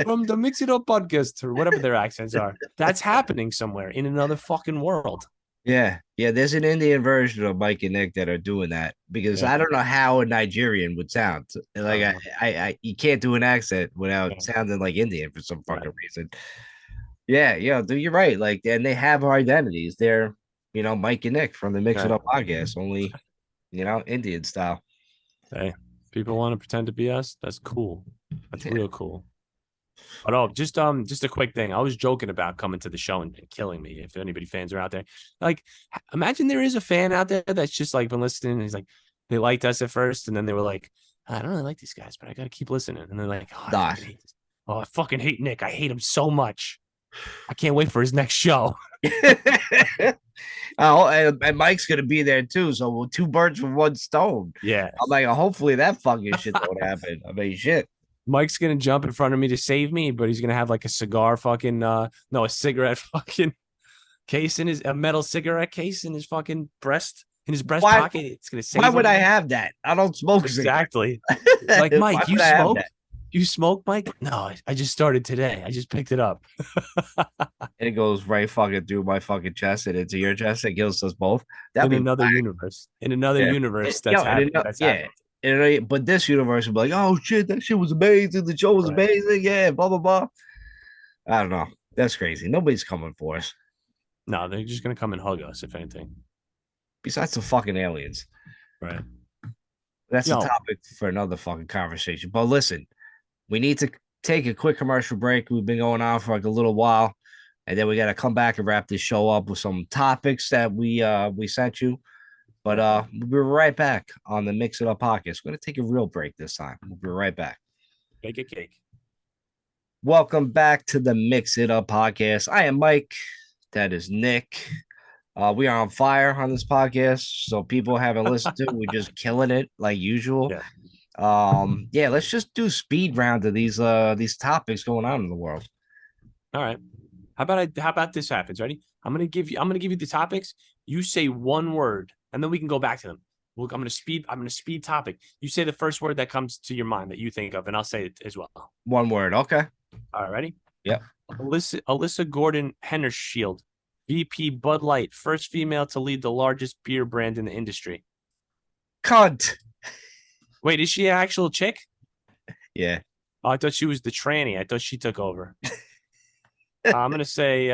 from the Mix It Up podcast or whatever their accents are. That's happening somewhere in another fucking world. Yeah, yeah. There's an Indian version of Mike and Nick that are doing that because Yeah, I don't know how a Nigerian would sound. I Like don't know. you can't do an accent without Yeah, sounding like Indian for some right. fucking reason. Yeah, yeah, dude, you're right. Like, and they have our identities. They're, Mike and Nick from the Mix It Right. Up podcast, only, Indian style. Hey, people want to pretend to be us. That's cool. That's Yeah. real cool. But just a quick thing. I was joking about coming to the show and killing me. If anybody fans are out there, like, imagine there is a fan out there that's just like been listening. And he's like, they liked us at first, and then they were like, I don't really like these guys, but I gotta keep listening. And they're like, oh, I Nah. fucking hate this. Oh, I fucking hate Nick. I hate him so much. I can't wait for his next show. Oh, and Mike's gonna be there too. So two birds with one stone. Yeah. I'm like, hopefully that fucking shit don't happen. I mean, shit. Mike's gonna jump in front of me to save me, but he's gonna have like a cigar fucking no, a cigarette fucking case in his a metal cigarette case in his fucking breast Why? pocket. It's gonna Why save would him. I have that? I don't smoke cigarettes. Exactly. Like, Why Mike, you would I have smoke? that? You smoke, Mike? No, I just started today. I just picked it up. And it goes right fucking through my fucking chest and into your chest and kills us both. That'd In be another universe. In another yeah. universe that's Yo, happening. That's yeah. happening. But this universe would be like, oh shit, that shit was amazing. The show was Right. amazing. Yeah, blah blah blah. I don't know. That's crazy. Nobody's coming for us No, they're just gonna come and hug us, if anything. besides the fucking aliens. Right. That's a Yo, topic for another fucking conversation. But listen, we need to take a quick commercial break. We've been going on for like a little while, and then we got to come back and wrap this show up with some topics that we sent you. But we'll be right back on the Mix It Up podcast. We're gonna take a real break this time. We'll be right back. bake a cake. Welcome back to the Mix It Up podcast. I am Mike. That is Nick. We are on fire on this podcast, so people haven't listened to. We're just killing it like usual. Yeah. Yeah, let's just do speed round of these topics going on in the world. All right. How about this happens? Ready? I'm gonna give you the topics. You say one word, and then we can go back to them. I'm gonna speed topic. You say the first word that comes to your mind that you think of, and I'll say it as well. One word, okay. All right, ready? Yep. Alyssa Gordon Hennershield, VP Bud Light, first female to lead the largest beer brand in the industry. Cunt. Wait, is she an actual chick? Yeah. Oh, I thought she was the tranny. I thought she took over. I'm gonna say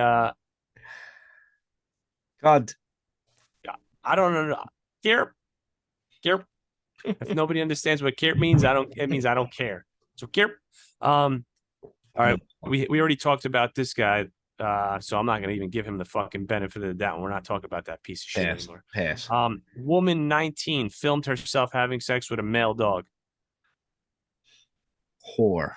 God, I don't know. Care, care. If nobody understands what care means, I don't. It means I don't care. So care. Um. All right. We already talked about this guy. So I'm not gonna even give him the fucking benefit of the doubt. We're not talking about that piece of shit pass, anymore. pass. Woman 19 filmed herself having sex with a male dog. Whore.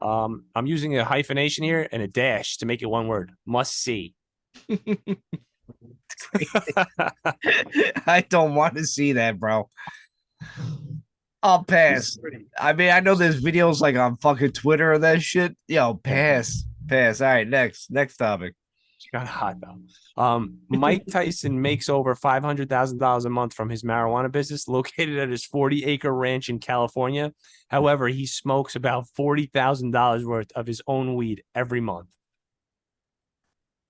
I'm using a hyphenation here and a dash to make it one word. Must see. I don't want to see that, bro. I'll This is pass. pretty. I mean, I know there's videos like on fucking Twitter or that shit. Yo, Yeah, pass, pass. All right, next topic. she got hot though. Mike Tyson makes over $500,000 a month from his marijuana business located at his 40-acre ranch in California. However, he smokes about $40,000 worth of his own weed every month.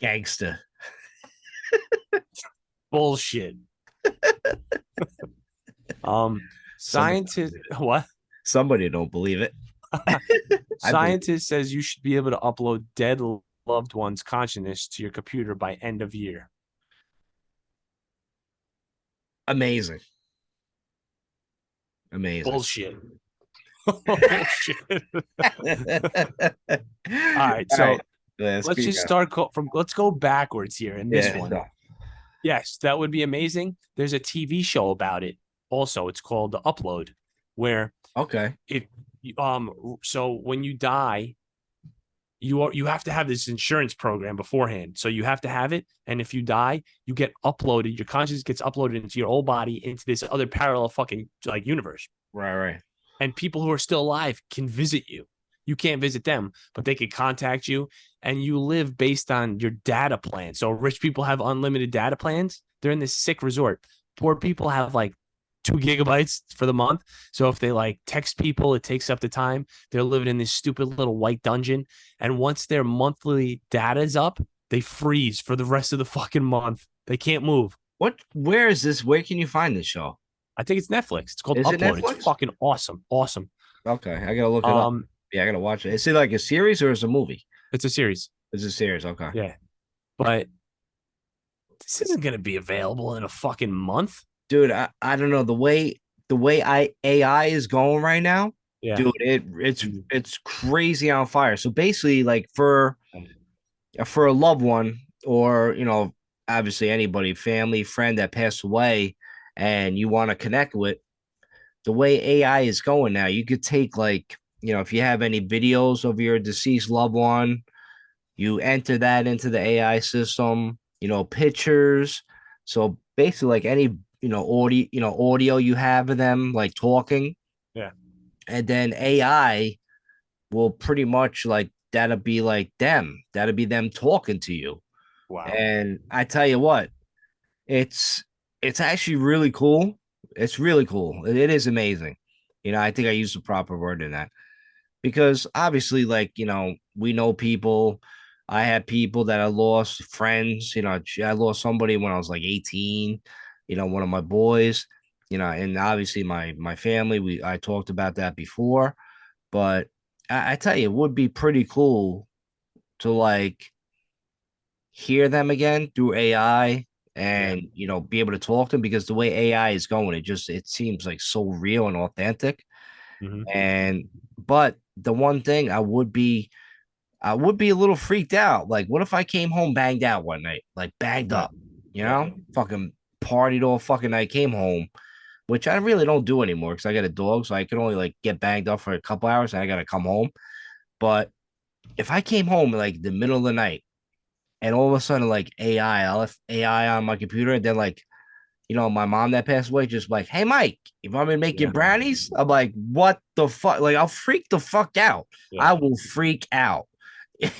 Gangster. Bullshit. Um, Somebody, scientists what? somebody don't believe it. I believe it. Scientist says you should be able to upload dead loved ones' consciousness to your computer by end of year. Amazing, amazing. Bullshit. Bullshit. All All right, right, so let's speak just up. start from let's go backwards here in this Yeah, one. no. Yes, that would be amazing. There's a TV show about it. Also, it's called The Upload, where Okay. if so when you die, you have to have this insurance program beforehand. So you have to have it, and if you die, you get uploaded. Your consciousness gets uploaded into your old body into this other parallel fucking like universe. Right, right. And people who are still alive can visit you. You can't visit them, but they can contact you, and you live based on your data plan. So rich people have unlimited data plans. They're in this sick resort. Poor people have like 2 gigabytes for the month. So if they like text people, it takes up the time. They're living in this stupid little white dungeon. And once their monthly data is up, they freeze for the rest of the fucking month. They can't move. What? Where is this? Where can you find this show? I think it's Netflix. It's called Is it Upload. It's Netflix? fucking awesome. Awesome. Okay, I gotta look it up. Um, Yeah, I gotta watch it. Is it like a series or is it a movie? it's a series. It's a series. Okay. Yeah. But this isn't going to be available in a fucking month. Dude, I don't know the way I AI is going right now, Yeah. dude. It's crazy on fire. So basically, like for a loved one or obviously anybody, family, friend that passed away, and you want to connect with, the way AI is going now, you could take like if you have any videos of your deceased loved one, you enter that into the AI system, pictures. So basically, like any audio you have of them like talking, Yeah. and then AI will pretty much like that'll be like them. That'll be them talking to you. Wow. And I tell you what, it's it's actually really cool. It's really cool. It is amazing. I think I used the proper word in that because obviously, like, we know people. I had people that I lost, friends. I lost somebody when I was like 18, one of my boys, and obviously my family, I talked about that before, but I tell you, it would be pretty cool to like hear them again through AI Yeah. and be able to talk to them because the way AI is going, it seems like so real and authentic. Mm-hmm. And but the one thing I would be a little freaked out. Like, what if I came home banged out one night, like banged Yeah. up, Yeah. fucking partied all fucking night, came home, which I really don't do anymore because I got a dog, so I can only like get banged up for a couple hours and I gotta come home. But if I came home like the middle of the night and all of a sudden like I left AI on my computer and then like my mom that passed away just like, hey Mike, you want me to make you Yeah. brownies? I'm like, what the fuck? Like, I'll freak the fuck out. Yeah. I will freak out.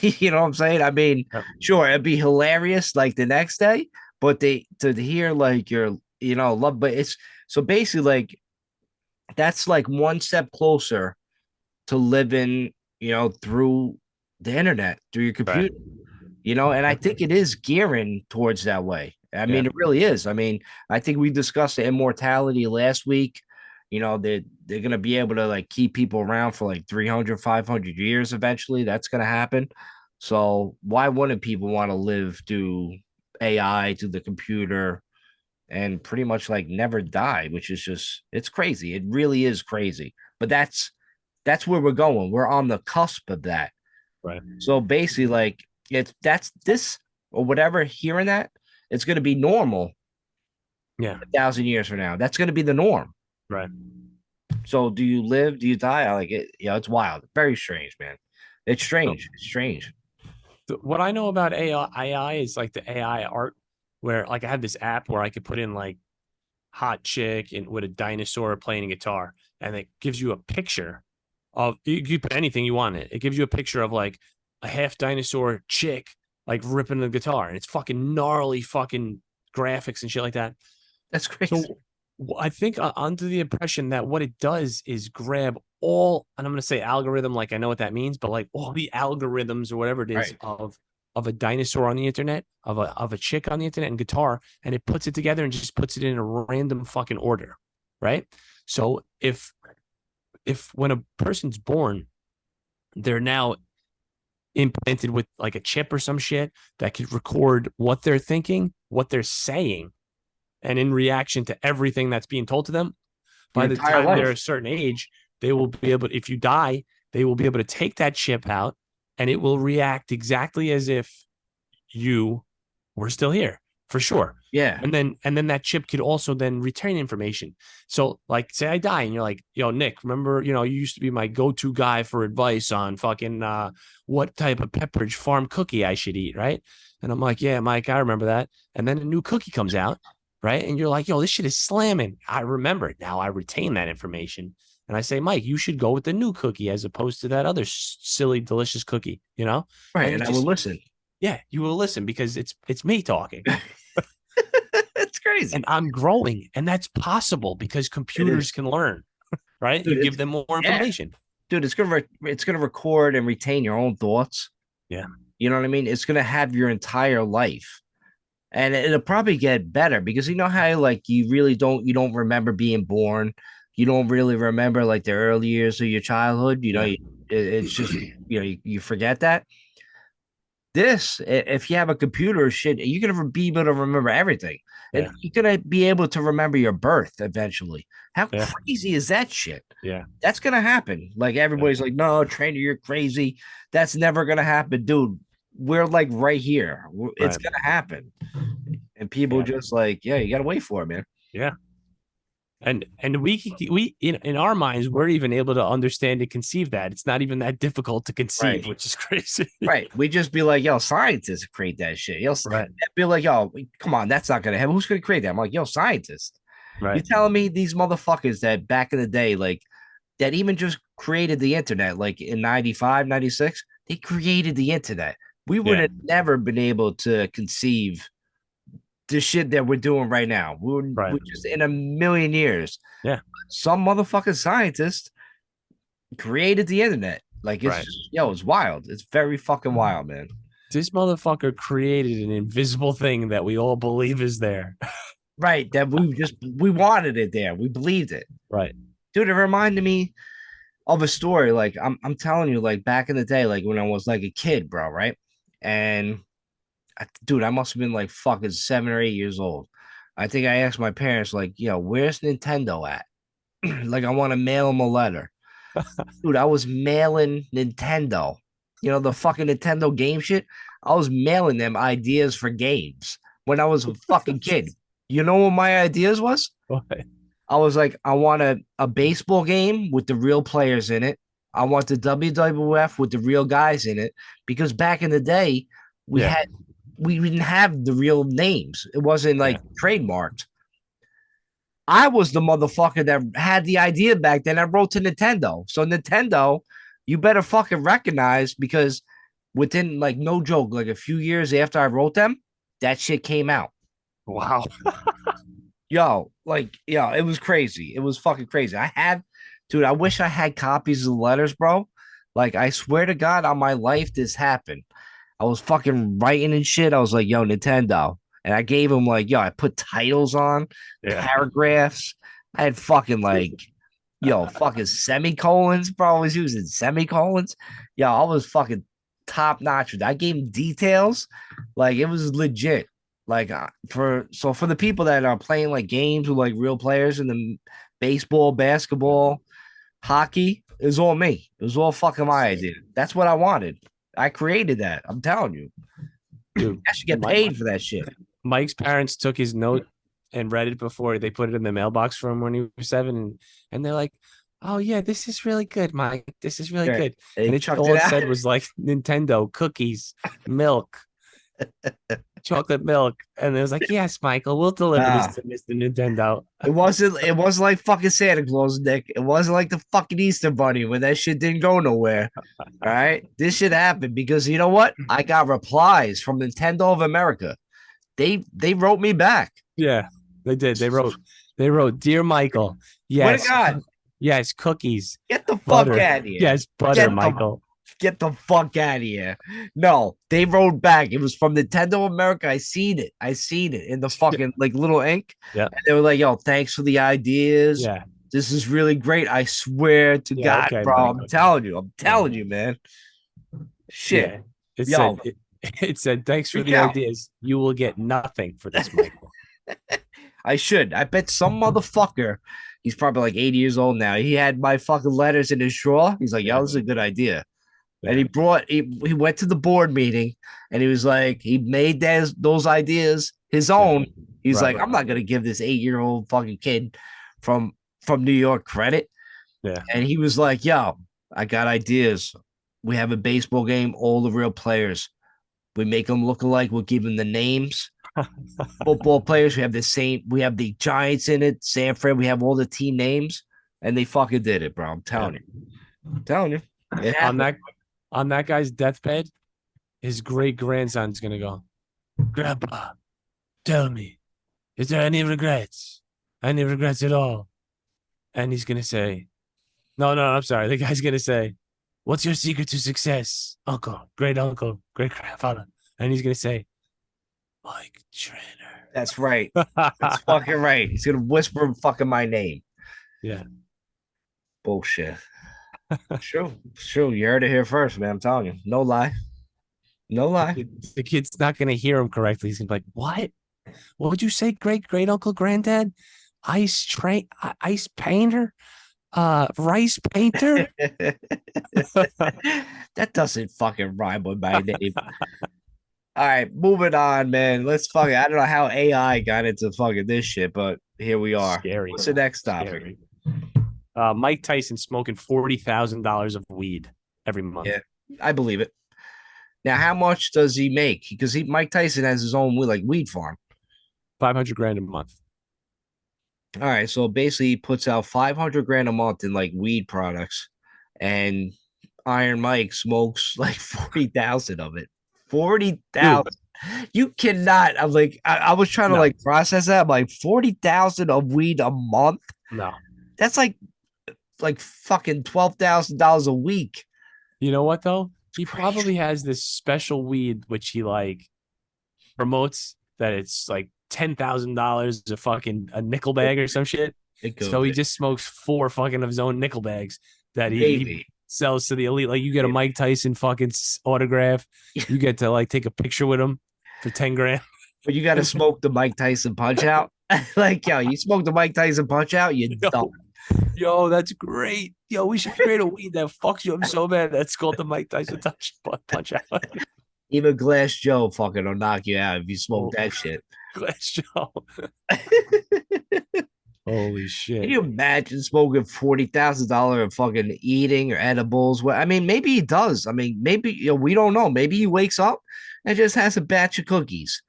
You know what I'm saying? I mean, Yep. sure, it'd be hilarious like the next day, but they to hear like your love, but it's so basically like that's like one step closer to living, through the internet, through your Right. computer, and I think it is gearing towards that way. I Yeah. mean, it really is. I mean, I think we discussed the immortality last week. They're going to be able to like keep people around for like 300, 500 years eventually. That's going to happen. So why wouldn't people want to live through AI, to the computer, and pretty much like never die, which is just it's crazy. It really is crazy. But that's where we're going. We're on the cusp of that. Right. So basically, like it's that's this or whatever hearing that, it's gonna be normal Yeah. 1,000 years from now. That's gonna be the norm. Right. So do you live? Do you die? I like it. Yeah, it's wild. Very strange, man. It's So strange. It's strange. what I know about AI is like the AI art, where like I have this app where I could put in like hot chick and with a dinosaur playing a guitar, and it gives you a picture of you put anything you want in it. It gives you a picture of like a half dinosaur chick like ripping the guitar, and it's fucking gnarly fucking graphics and shit like that. That's crazy. So I think under the impression that what it does is grab all, and I'm going to say algorithm, like I know what that means, but like all the algorithms or whatever it is Right. of a dinosaur on the internet, of a chick on the internet and guitar, and it puts it together and just puts it in a random fucking order, right? So if when a person's born, they're now implanted with like a chip or some shit that could record what they're thinking, what they're saying, and in reaction to everything that's being told to them, Your by the entire time they're life. a certain age, they will be able, if you die, they will be able to take that chip out and it will react exactly as if you were still here for sure. Yeah. And then that chip could also then return information. So like say I die and you're like, yo, Nick, remember, you used to be my go-to guy for advice on fucking what type of Pepperidge Farm cookie I should eat, right? And I'm like, yeah, Mike, I remember that. And then a new cookie comes out, right? And you're like, yo, this shit is slamming. I remember it. Now I retain that information. And I say, Mike, you should go with the new cookie as opposed to that other silly, delicious cookie, Right. And And you I will just, listen. yeah, you will listen because it's me talking It's and crazy. I'm growing. And that's possible because It is. computers can learn, right? Dude, You give it's them more yeah. information. Dude, it's gonna record and retain your own thoughts. Yeah. You know what I mean? It's gonna have your entire life. And it'll probably get better because you know how like you don't remember being born. You don't really remember like the early years of your childhood. Yeah. It's just you forget that. If you have a computer, shit, you're gonna be able to remember everything, and Yeah. you're gonna be able to remember your birth eventually. How Yeah. crazy is that shit? Yeah. That's gonna happen. Like Yeah. everybody's like, no, trainer, you're crazy. That's never gonna happen, dude. We're like right here. It's Right. gonna happen, and people Yeah. just like, yeah, you gotta wait for it, man. Yeah. And we in our minds we're even able to understand and conceive that it's not even that difficult to conceive, Right, which is crazy. right. We just be like, yo, scientists create that shit. Right. Be like, yo, come on, that's not gonna happen. Who's gonna create that? I'm like, yo, scientists. You Right. telling me these motherfuckers that back in the day, like that even just created the internet, like in 95, 96, they created the internet. We would Yeah. have never been able to conceive the shit that we're doing right now. Right. We're just in a million years. Yeah. Some motherfucking scientist created the internet. Like it's Right. just, yo, it's wild. It's very fucking wild, man. This motherfucker created an invisible thing that we all believe is there. Right. That we wanted it there. We believed it. Right. Dude, it reminded me of a story. Like I'm telling you, like back in the day, like when I was like a kid, bro, right? And dude, I must have been like fucking 7 or 8 years old. I think I asked my parents, like, yo, where's Nintendo at? Like, I want to mail them a letter. Dude, I was mailing Nintendo, the fucking Nintendo game shit. I was mailing them ideas for games when I was a fucking kid. You know what my ideas was? Right. I was like, I want a baseball game with the real players in it. I want the WWF with the real guys in it. Because back in the day, we Yeah. had we didn't have the real names. It wasn't Yeah. like trademarked. I was the motherfucker that had the idea back then. I wrote to Nintendo. So Nintendo, you better fucking recognize because within like no joke, like a few years after I wrote them, that shit came out. Wow. Yo, it was crazy. It was fucking crazy. Dude, I wish I had copies of the letters, bro. Like, I swear to God, on my life, this happened. I was fucking writing and shit. I was like, yo, Nintendo. And I gave him, like, yo, I put titles on, Yeah. paragraphs. I had fucking, like, fucking semicolons, bro. I was using semicolons. Yo, I was fucking top notch. I gave him details, like it was legit. Like for the people that are playing like games with like real players in the baseball, basketball, hockey, it was all me. It was all fucking my idea. That's what I wanted. I created that. I'm telling you. Dude, I should get paid for that shit. Mike's parents took his note and read it before they put it in the mailbox for him when he was 7, and they're like, "Oh yeah, this is really good, Mike. This is really Yeah. good." They And it chucked all it it out. said was like Nintendo, cookies, milk, chocolate milk, and it was like, "Yes, Michael, we'll deliver this Nah. to Mr. Nintendo." It wasn't like fucking Santa Claus, Nick. It wasn't like the fucking Easter Bunny when that shit didn't go nowhere. All right. This shit happened because you know what? I got replies from Nintendo of America. They wrote me back. Yeah, they did. They wrote, "Dear Michael, Swear to yes, God, yes, cookies, get the fuck butter, out of here. yes, butter, Get the Michael." get the fuck out of here. No, they wrote back. It was from Nintendo America. I seen it. I seen it in the fucking like little ink. Yeah, And they were like, yo, thanks for the ideas. yeah, This is really great. I swear to yeah. God, Okay, bro. Mike. I'm Okay, telling you. I'm yeah. telling you, man. Shit. Yeah. It said Yo, it, it said, "Thanks for freak the out. ideas. You will get nothing for this, Michael." I should. I bet some motherfucker, he's probably like 80 years old now. He had my fucking letters in his drawer. He's like, yo, Yeah. this is a good idea. And Yeah. he went to the board meeting and he was like, he made those ideas his Yeah. own. He's Right. like, I'm not gonna give this 8-year-old fucking kid from New York credit. Yeah. And he was like, yo, I got ideas. We have a baseball game, all the real players. We make them look alike. We'll give them the names. Football players, we have the Giants in it, Sanford, we have all the team names, and they fucking did it, bro. I'm telling Yeah. you. I'm telling you. It On happened. that guy's deathbed, his great grandson's gonna go, "Grandpa, tell me, is there any regrets? Any regrets at all?" And he's gonna say, "No, no, I'm sorry." The guy's gonna say, "What's your secret to success, uncle, great uncle, great grandfather?" And he's gonna say, "Mike Trainer." That's right. That's fucking right. He's gonna whisper fucking my name. Yeah. Bullshit. True. True. You heard it here first, man. I'm telling you. No lie. No lie. The kid's not gonna hear him correctly. He's gonna be like, "What? What would you say, great great uncle granddad? Ice painter? Rice painter?" That doesn't fucking rhyme with my name. All right, moving on, man. Let's fucking. I don't know how AI got into fucking this shit, but here we are. Scary. What's the next topic? Scary. Mike Tyson smoking $40,000 of weed every month. Yeah, I believe it. Now, how much does he make? Because Mike Tyson has his own like weed farm. 500 grand a month. All right, so basically he puts out 500 grand a month in like weed products, and Iron Mike smokes like 40,000 of it. 40,000. Dude, You cannot. I'm like, I was trying to no, like process that. I'm like 40,000 of weed a month. no. That's like fucking $12,000 a week. You know what though? He Crazy. probably has this special weed which he like promotes that it's like $10,000 a fucking a nickel bag or some shit. It So he goes. just smokes 4 fucking of his own nickel bags that he Maybe. sells to the elite. Like you get a Mike Tyson fucking autograph, you get to like take a picture with him for 10 grand. But you got to smoke the Mike Tyson punch out. Like, yo, you smoke the Mike Tyson punch out, you're done. Yo, that's great. Yo, we should create a weed that fucks you up so bad. That's called the Mike Tyson punch out. Even Glass Joe fucking will knock you out if you smoke that shit. Glass Joe. Holy Can shit. you imagine smoking $40,000 of fucking eating or edibles? Well, I mean, maybe he does. I mean, maybe we don't know. Maybe he wakes up and just has a batch of cookies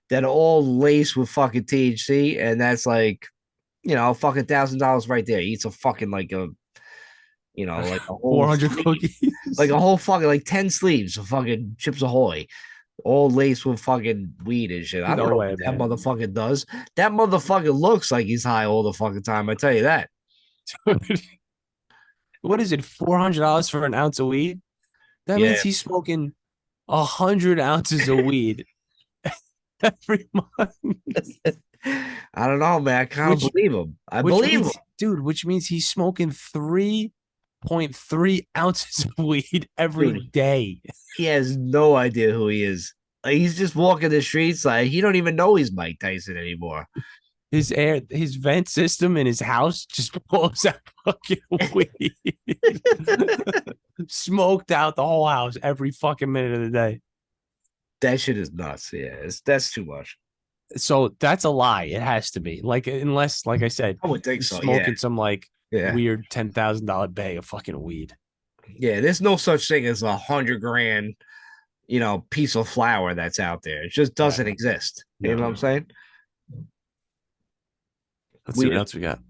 that are all laced with fucking THC, and that's like, fucking $1,000 right there. He eats a fucking like like a whole 400 sleeve, cookies. like a whole fucking like 10 sleeves of fucking Chips Ahoy, all laced with fucking weed and shit. I don't No know way, what that man. motherfucker does. That motherfucker looks like he's high all the fucking time. I tell you that. What is it? $400 for an ounce of weed? That Yeah. means he's smoking 100 ounces of weed every month. I don't know, man. I kind of Which- believe him. I Which believe means, him. dude, which means he's smoking 3 0.3 ounces of weed every Dude, day. he has no idea who he is. Like, he's just walking the streets like he don't even know he's Mike Tyson anymore. His vent system in his house just blows out fucking weed. Smoked out the whole house every fucking minute of the day. That shit is nuts. Yeah, that's too much. So that's a lie. It has to be like, unless, like I said, I would think he's so. Yeah, smoking some like yeah, weird $10,000 bag of fucking weed. yeah. There's no such thing as 100 grand, piece of flour that's out there. It just Yeah. doesn't exist. You know No. what I'm saying? Let's see We what just else we got.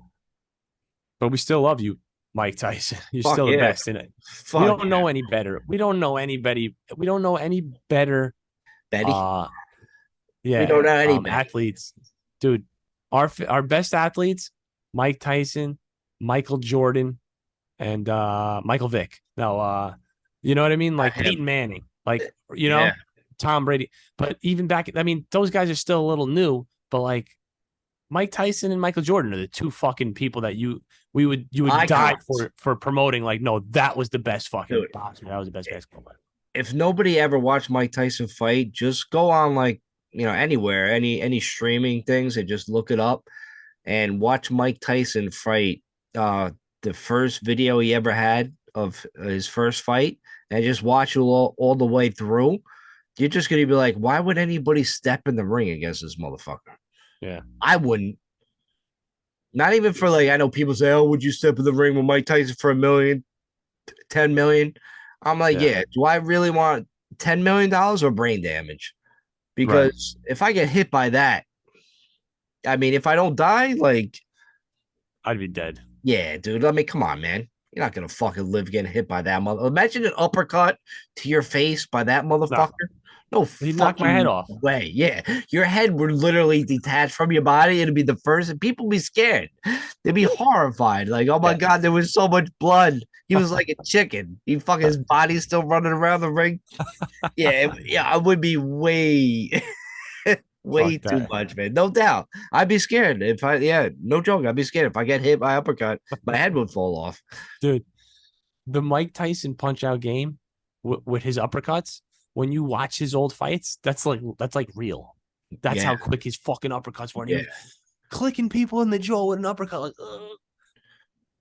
But we still love you, Mike Tyson. You're fuck still the yeah, best in it. We fuck don't yeah, know any better. We don't know anybody. We don't know any better. Betty. Uh, We don't yeah. know any Betty. Athletes, dude. Our best athletes: Mike Tyson, Michael Jordan, and Michael Vick. No, you know what I mean? Not Like him. Peyton Manning, like Yeah, Tom Brady. But even back, I mean, those guys are still a little new. But like Mike Tyson and Michael Jordan are the two fucking people that you would die icons, for promoting. Like, no, that was the best fucking dude. boxer. That was the best basketball player. If nobody ever watched Mike Tyson fight, just go on like anywhere, any streaming things, and just look it up and watch Mike Tyson fight. The first video he ever had of his first fight, and just watch it all the way through. You're just gonna be like, why would anybody step in the ring against this motherfucker? Yeah, I wouldn't. Not even for like, I know people say, oh, would you step in the ring with Mike Tyson for 1 million, 10 million? I'm like, yeah, yeah. Do I really want $10 million or brain damage? right. Because if I get hit by that, I mean, if I don't die, like, I'd be dead. yeah, dude. I mean, come on, man. You're not gonna fucking live getting hit by that mother. Imagine an uppercut to your face by that No, motherfucker. No he'd knock my head fucking off. way. Yeah, your head would literally detach from your body. It'd be the first, and people be scared. They'd be horrified. Like, oh my Yeah. god, there was so much blood. He was like a chicken. He fucking his body's still running around the ring. Yeah, yeah, I would be way way Fuck too that. much, man. No doubt. I'd be scared if yeah, no joke. I'd be scared if I get hit by uppercut, my head would fall off. Dude, the Mike Tyson punch out game with his uppercuts, when you watch his old fights, that's like real. That's Yeah, how quick his fucking uppercuts were. And he yeah, was clicking people in the jaw with an uppercut. Like, ugh.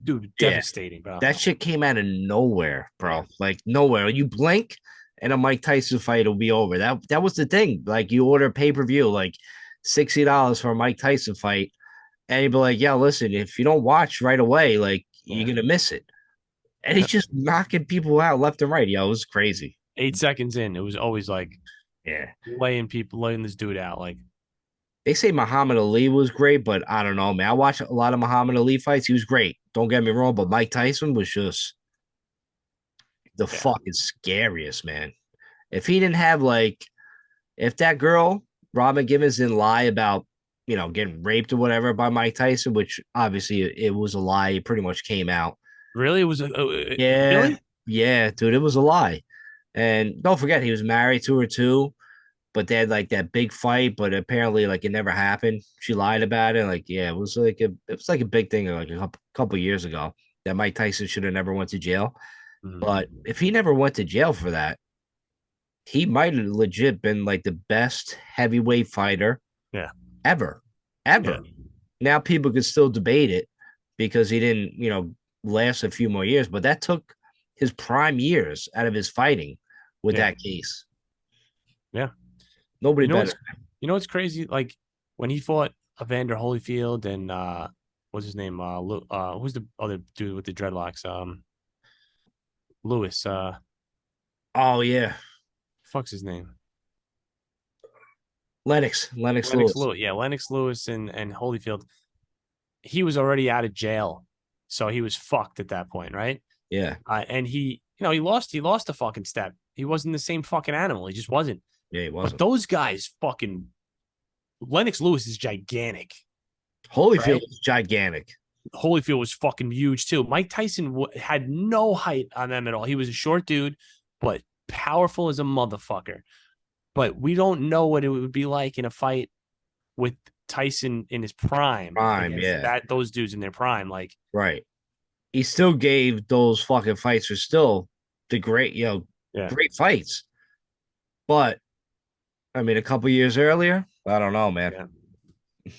Dude, yeah. devastating, bro. That shit came out of nowhere, bro. Like nowhere. You blink and a Mike Tyson fight will be over. That was the thing. Like you order pay-per-view, like $60 for a Mike Tyson fight, and you'd be like, yeah, listen, if you don't watch right away, like you're Yeah. gonna miss it. And Yeah. he's just knocking people out left and right. Yo, it was crazy. 8 seconds in, it was always like Yeah. laying this dude out. Like, They say Muhammad Ali was great, but I don't know, man. I watched a lot of Muhammad Ali fights. He was great. Don't get me wrong, but Mike Tyson was just the yeah, fucking scariest, man. If he didn't have like, if that girl, Robin Givens, didn't lie about, getting raped or whatever by Mike Tyson, which obviously it was a lie. It pretty much came out. really, it was Yeah. really. Yeah, dude, it was a lie. And don't forget, he was married to her too. But they had like that big fight, but apparently like it never happened. She lied about it. Like, yeah, it was like a big thing like a couple years ago that Mike Tyson should have never went to jail. Mhm. But if he never went to jail for that, he might have legit been like the best heavyweight fighter Yeah, ever. yeah, Ever. Now people could still debate it because he didn't, last a few more years, but that took his prime years out of his fighting with yeah, that case. yeah. Nobody You know better. what's what's crazy? Like when he fought Evander Holyfield and what's his name? Who's the other dude with the dreadlocks? Lewis. Oh yeah. Fuck's his name? Lennox Lennox Lewis. Lewis. Yeah, Lennox Lewis and Holyfield. He was already out of jail, so he was fucked at that point, right? Yeah. And he lost a fucking step. He wasn't the same fucking animal. He just wasn't. Yeah, he But wasn't. those guys, fucking Lennox Lewis is gigantic, Holyfield right? was gigantic. Holyfield was fucking huge too. Mike Tyson had no height on them at all. He was a short dude, but powerful as a motherfucker. But we don't know what it would be like in a fight with Tyson in his prime Prime, against yeah. those dudes in their prime. Like, Right. he still gave those fucking fights are still the great, Yeah. great fights. But I mean, a couple years earlier, I don't know, man.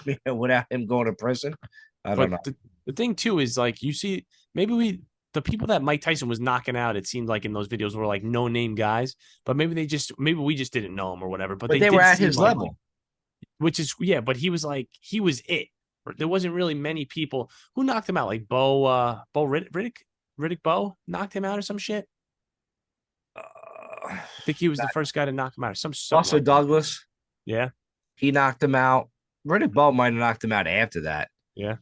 Yeah. Without him going to prison, I don't But know. the thing too is like you see maybe the people that Mike Tyson was knocking out, it seemed like in those videos were like no name guys, but maybe we just didn't know him or whatever. But But they they were did at seem his like level. which is yeah, but he was it. There wasn't really many people who knocked him out, like Bo Riddick Bowe knocked him out or some shit. Uh, I think he was the first guy to knock him out or something Buster like that. Douglas, Yeah, he knocked him out. Riddick Bowe might have knocked him out after that. yeah.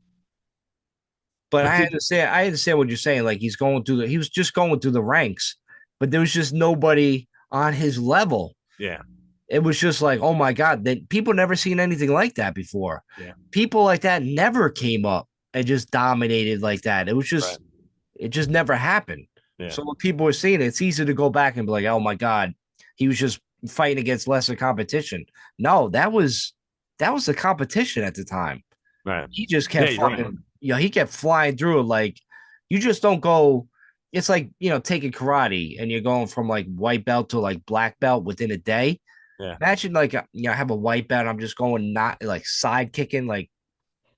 But But I did understand. I understand what you're saying. Like he was just going through the ranks, but there was just nobody on his level. yeah, It was just like, oh my god, that people never seen anything like that before. yeah, People like that never came up and just dominated like that. right, It just never happened. yeah, So when people were seeing it, it's easy to go back and be like, oh my god, he was just fighting against lesser competition. No, that was the competition at the time. right. He just Yeah, kept you're right. fucking, he kept flying through it. Like you just don't go. It's like taking karate and you're going from like white belt to like black belt within a day. Yeah, Imagine like I have a white belt. I'm just going not like side kicking, like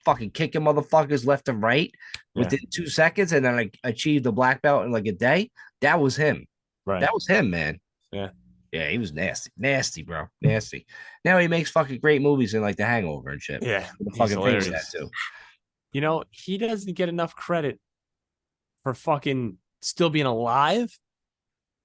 fucking kicking motherfuckers left and right yeah, within 2 seconds, and then I achieved the black belt in like a day. That was him. right. That was him, man. Yeah. Yeah, he was nasty, nasty, bro, nasty. Now he makes fucking great movies in like The Hangover and shit. Yeah, The he's fucking finish that hilarious. too. You know, he doesn't get enough credit for fucking still being alive,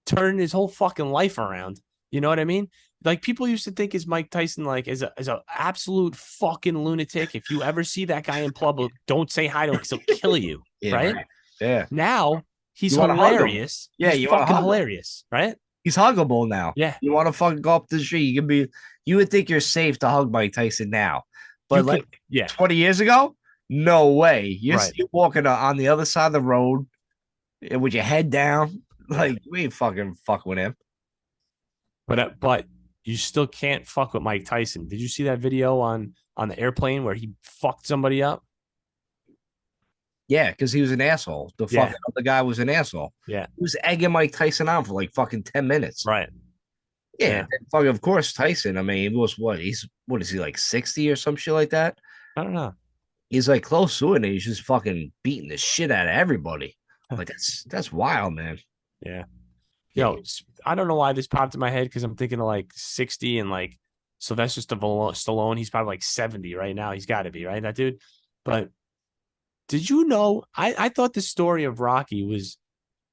turning his whole fucking life around. You know what I mean? Like people used to think is Mike Tyson like as a absolute fucking lunatic. If you ever see that guy in public, don't say hi to him because he'll kill you. Yeah, Right right. Yeah, now, he's you want to hug him? hilarious. Yeah, He's you want to fucking hug him? hilarious. Right? He's huggable now. Yeah, You want to fucking go up the street? You can be. You would think you're safe to hug Mike Tyson now, you but like can. Yeah, 20 years ago, no way. right. You're walking on the other side of the road with your head down. Yeah, Like we ain't fuck with him. but you still can't fuck with Mike Tyson. Did you see that video on the airplane where he fucked somebody up? Yeah, because he was an asshole. The Yeah, fucking other guy was an asshole. yeah, He was egging Mike Tyson on for like fucking 10 minutes. right. Yeah, Yeah, and fucking of course Tyson. I mean, he was what? What is he like 60 or some shit like that? I don't know. He's like close to it, and he's just fucking beating the shit out of everybody. Like that's wild, man. Yeah. Yeah, I don't know why this popped in my head because I'm thinking of like 60 and like Sylvester Stallone. He's probably like 70 right now. He's got to be, right? That dude. But did you know? I thought the story of Rocky was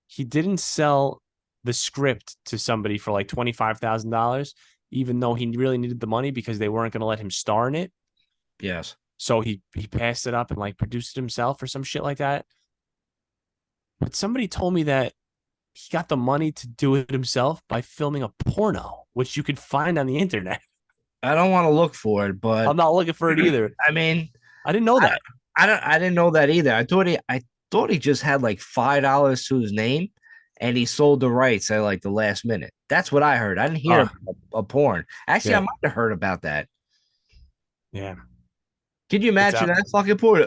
he didn't sell the script to somebody for like $25,000, even though he really needed the money because they weren't going to let him star in it. yes. So he passed it up and like produced it himself or some shit like that. But somebody told me that he got the money to do it himself by filming a porno, which you could find on the internet. I don't want to look for it, but I'm not looking for it either. I mean, I didn't know I, that. I didn't know that either. I thought he just had like $5 to his name, and he sold the rights at like the last minute. That's what I heard. I didn't hear Uh, about a porn. Actually, I yeah, might have heard about that. yeah. Can you It's imagine out. that fucking porn?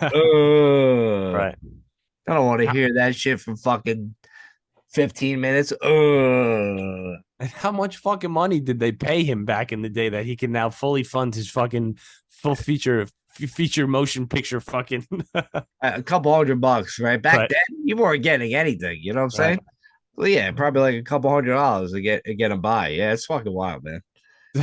Right. I don't want to How, hear that shit for fucking 15 minutes. and how much fucking money did they pay him back in the day that he can now fully fund his fucking full feature motion picture fucking A couple $100, right? Back right, then, you weren't getting anything. You know what I'm right. saying? Well, yeah, probably like a couple $100 to get him by. Yeah, it's fucking wild, man.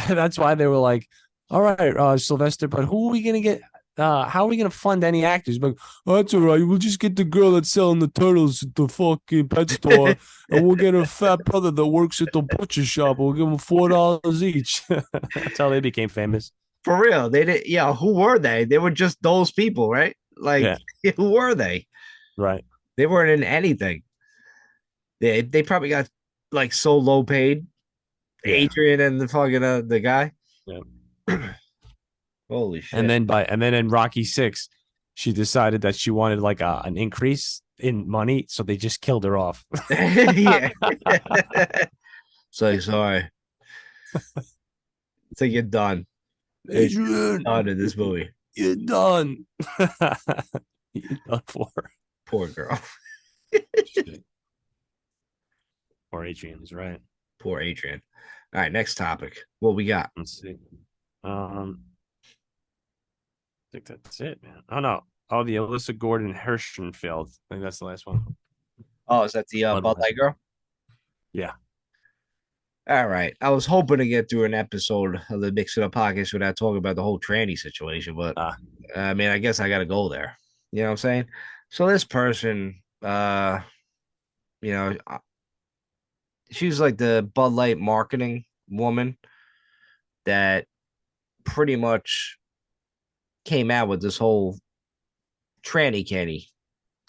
That's why they were like, all right, Sylvester, but who are we gonna get? How are we gonna fund any actors? But oh, that's all right. We'll just get the girl that's selling the turtles at the fucking pet store, and we'll get her fat brother that works at the butcher shop. We'll give them $4 each. That's how they became famous. For real, they did. Yeah, who were they? They were just those people, right? Like, Yeah, who were they? right. They weren't in anything. They probably got like so low paid. Yeah, Adrian and the fucking the guy. yeah. Holy And shit. then in Rocky 6, she decided that she wanted like an increase in money, so they just killed her off. Yeah. So sorry. So you're done. You're Adrian, done in this movie. you're done. Poor, Poor girl. shit. Poor Adrian is right. Poor Adrian. All right, next topic. What we got? Let's see. I think that's it, man. Oh no. Oh, the Alyssa Gordon Hirschenfeld. I think that's the last one. Oh, is that the Bud Light Budweiser. girl? Yeah. All right. I was hoping to get through an episode of the Mix It Up podcast without talking about the whole tranny situation, but Ah. I mean, I guess I got to go there. You know what I'm saying? So this person, you know, she's like the Bud Light marketing woman that pretty much came out with this whole tranny canny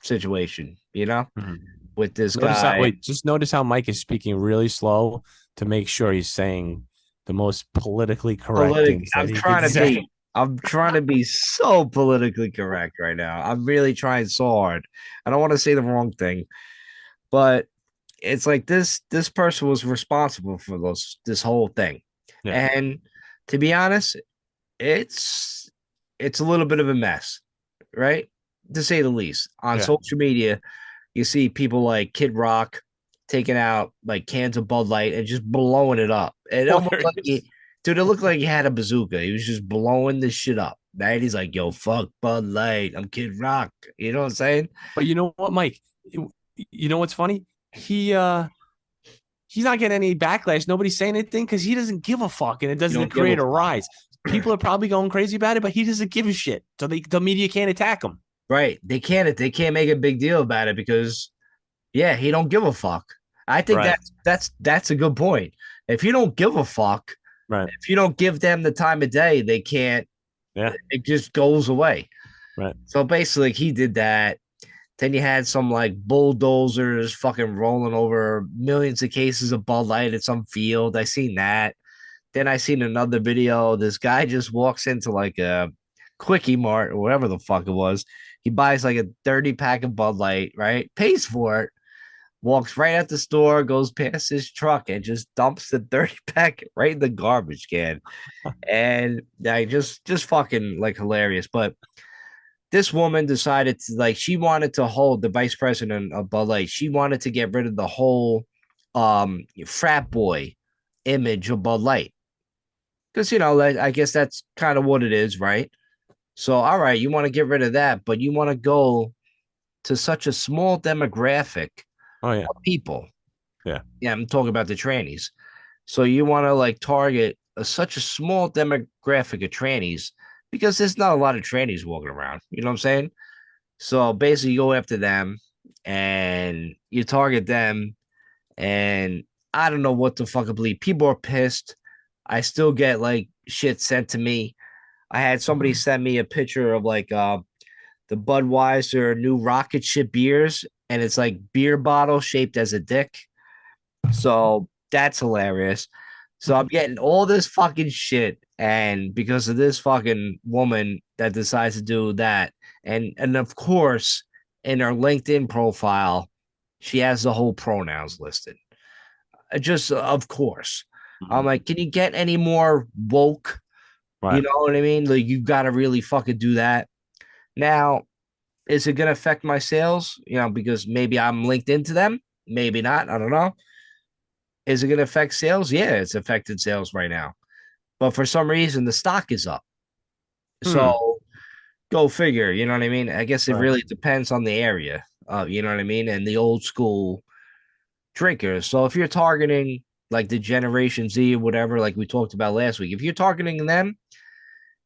situation, Mhm. with this Notice how guy. wait, just notice how Mike is speaking really slow to make sure he's saying the most politically correct things that he could say. I'm trying to be so politically correct right now. I'm really trying so hard. I don't want to say the wrong thing, but it's like this person was responsible for this whole thing. Yeah. And to be honest, it's it's a little bit of a mess, right? To say the least. On Yeah. social media, you see people like Kid Rock taking out like cans of Bud Light and just blowing it up. It almost like Hilarious. dude, it looked like he had a bazooka. He was just blowing this shit up. Right? He's like, yo, fuck Bud Light. I'm Kid Rock. You know what I'm saying? But you know what, Mike? You know what's funny? He's not getting any backlash. Nobody's saying anything because he doesn't give a fuck, and it You doesn't don't give a create a fuck. rise. People are probably going crazy about it, but he doesn't give a shit. So the media can't attack him. Right. They can't make a big deal about it because yeah, he don't give a fuck. I think Right. that's a good point. If you don't give a fuck, Right. if you don't give them the time of day, they can't, Yeah. it just goes away. Right. So basically he did that. Then you had some like bulldozers fucking rolling over millions of cases of Bud Light at some field. I seen that. Then I seen another video. This guy just walks into like a quickie mart or whatever the fuck it was. He buys like a 30 pack of Bud Light, right? Pays for it, walks right at the store, goes past his truck, and just dumps the 30 pack right in the garbage can. And I just fucking like hilarious. But this woman decided to like she wanted to hold the vice president of Bud Light. She wanted to get rid of the whole frat boy image of Bud Light. Because like, I guess that's kind of what it is, right? So all right, you want to get rid of that, but you want to go to such a small demographic Oh yeah. of people. Yeah. Yeah, I'm talking about the trannies. So you want to like target such a small demographic of trannies because there's not a lot of trannies walking around. You know what I'm saying? So basically, you go after them and you target them. And I don't know what to fucking believe. People are pissed. I still get like shit sent to me. I had somebody send me a picture of like the Budweiser new rocket ship beers, and it's like beer bottle shaped as a dick. So that's hilarious. So I'm getting all this fucking shit, and because of this fucking woman that decides to do that, and of course, in her LinkedIn profile, she has the whole pronouns listed. Just of course, I'm Mhm. like, can you get any more woke? You Right. know what I mean? Like, you got to really fucking do that. Now, is it going to affect my sales? Because maybe I'm linked into them, maybe not. I don't know. Is it going to affect sales? Yeah, it's affected sales right now. But for some reason, the stock is up. Hmm. So go figure. You know what I mean? I guess it Right. really depends on the area. You know what I mean? And the old school drinkers. So if you're targeting like the Generation Z or whatever, like we talked about last week, if you're targeting them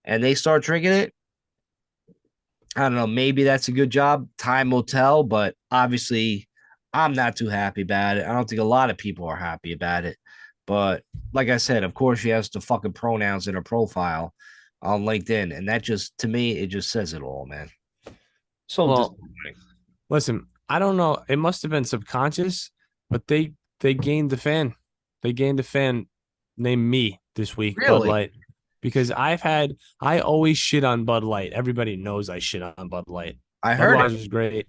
and they start drinking it, I don't know, maybe that's a good job. Time will tell, but obviously I'm not too happy about it. I don't think a lot of people are happy about it. But like I said, of course she has the fucking pronouns in her profile on LinkedIn. And that just to me, it just says it all, man. So Well, disappointing. listen, I don't know. It must have been subconscious, but they gained the fan. They gained a fan named me this week, Bud Really? Light. Because I always shit on Bud Light. Everybody knows I shit on Bud Light. I heard it. Budweiser's great.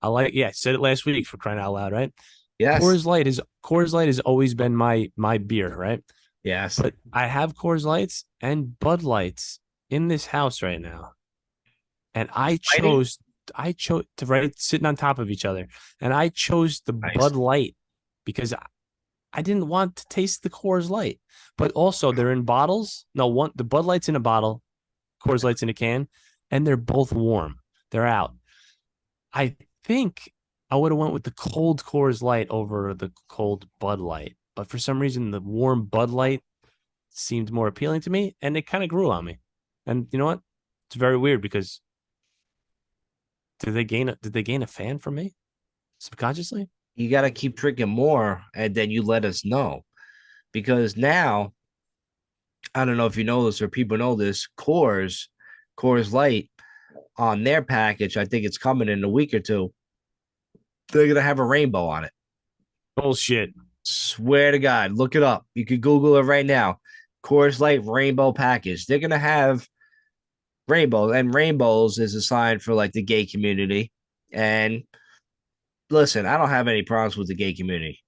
I said it last week for crying out loud, right? Yes. Coors Light has always been my beer, right? Yes. But I have Coors Lights and Bud Lights in this house right now. And I Fighting? chose I chose to right sitting on top of each other, and I chose the Nice. Bud Light because I didn't want to taste the Coors Light. But also they're in bottles. No, one the Bud Light's in a bottle, Coors Light's in a can, and they're both warm. They're out. I think I would have went with the cold Coors Light over the cold Bud Light, but for some reason the warm Bud Light seemed more appealing to me, and it kind of grew on me. And you know what? It's very weird because did they gain a fan from me subconsciously? You got to keep drinking more, and then you let us know because now I don't know if you know this or people know this. Coors Light on their package, I think it's coming in a week or two. They're gonna have a rainbow on it. Bullshit. Swear to God, look it up. You could Google it right now. Coors Light rainbow package. They're gonna have rainbows, and rainbows is a sign for like the gay community. And listen, I don't have any problems with the gay community.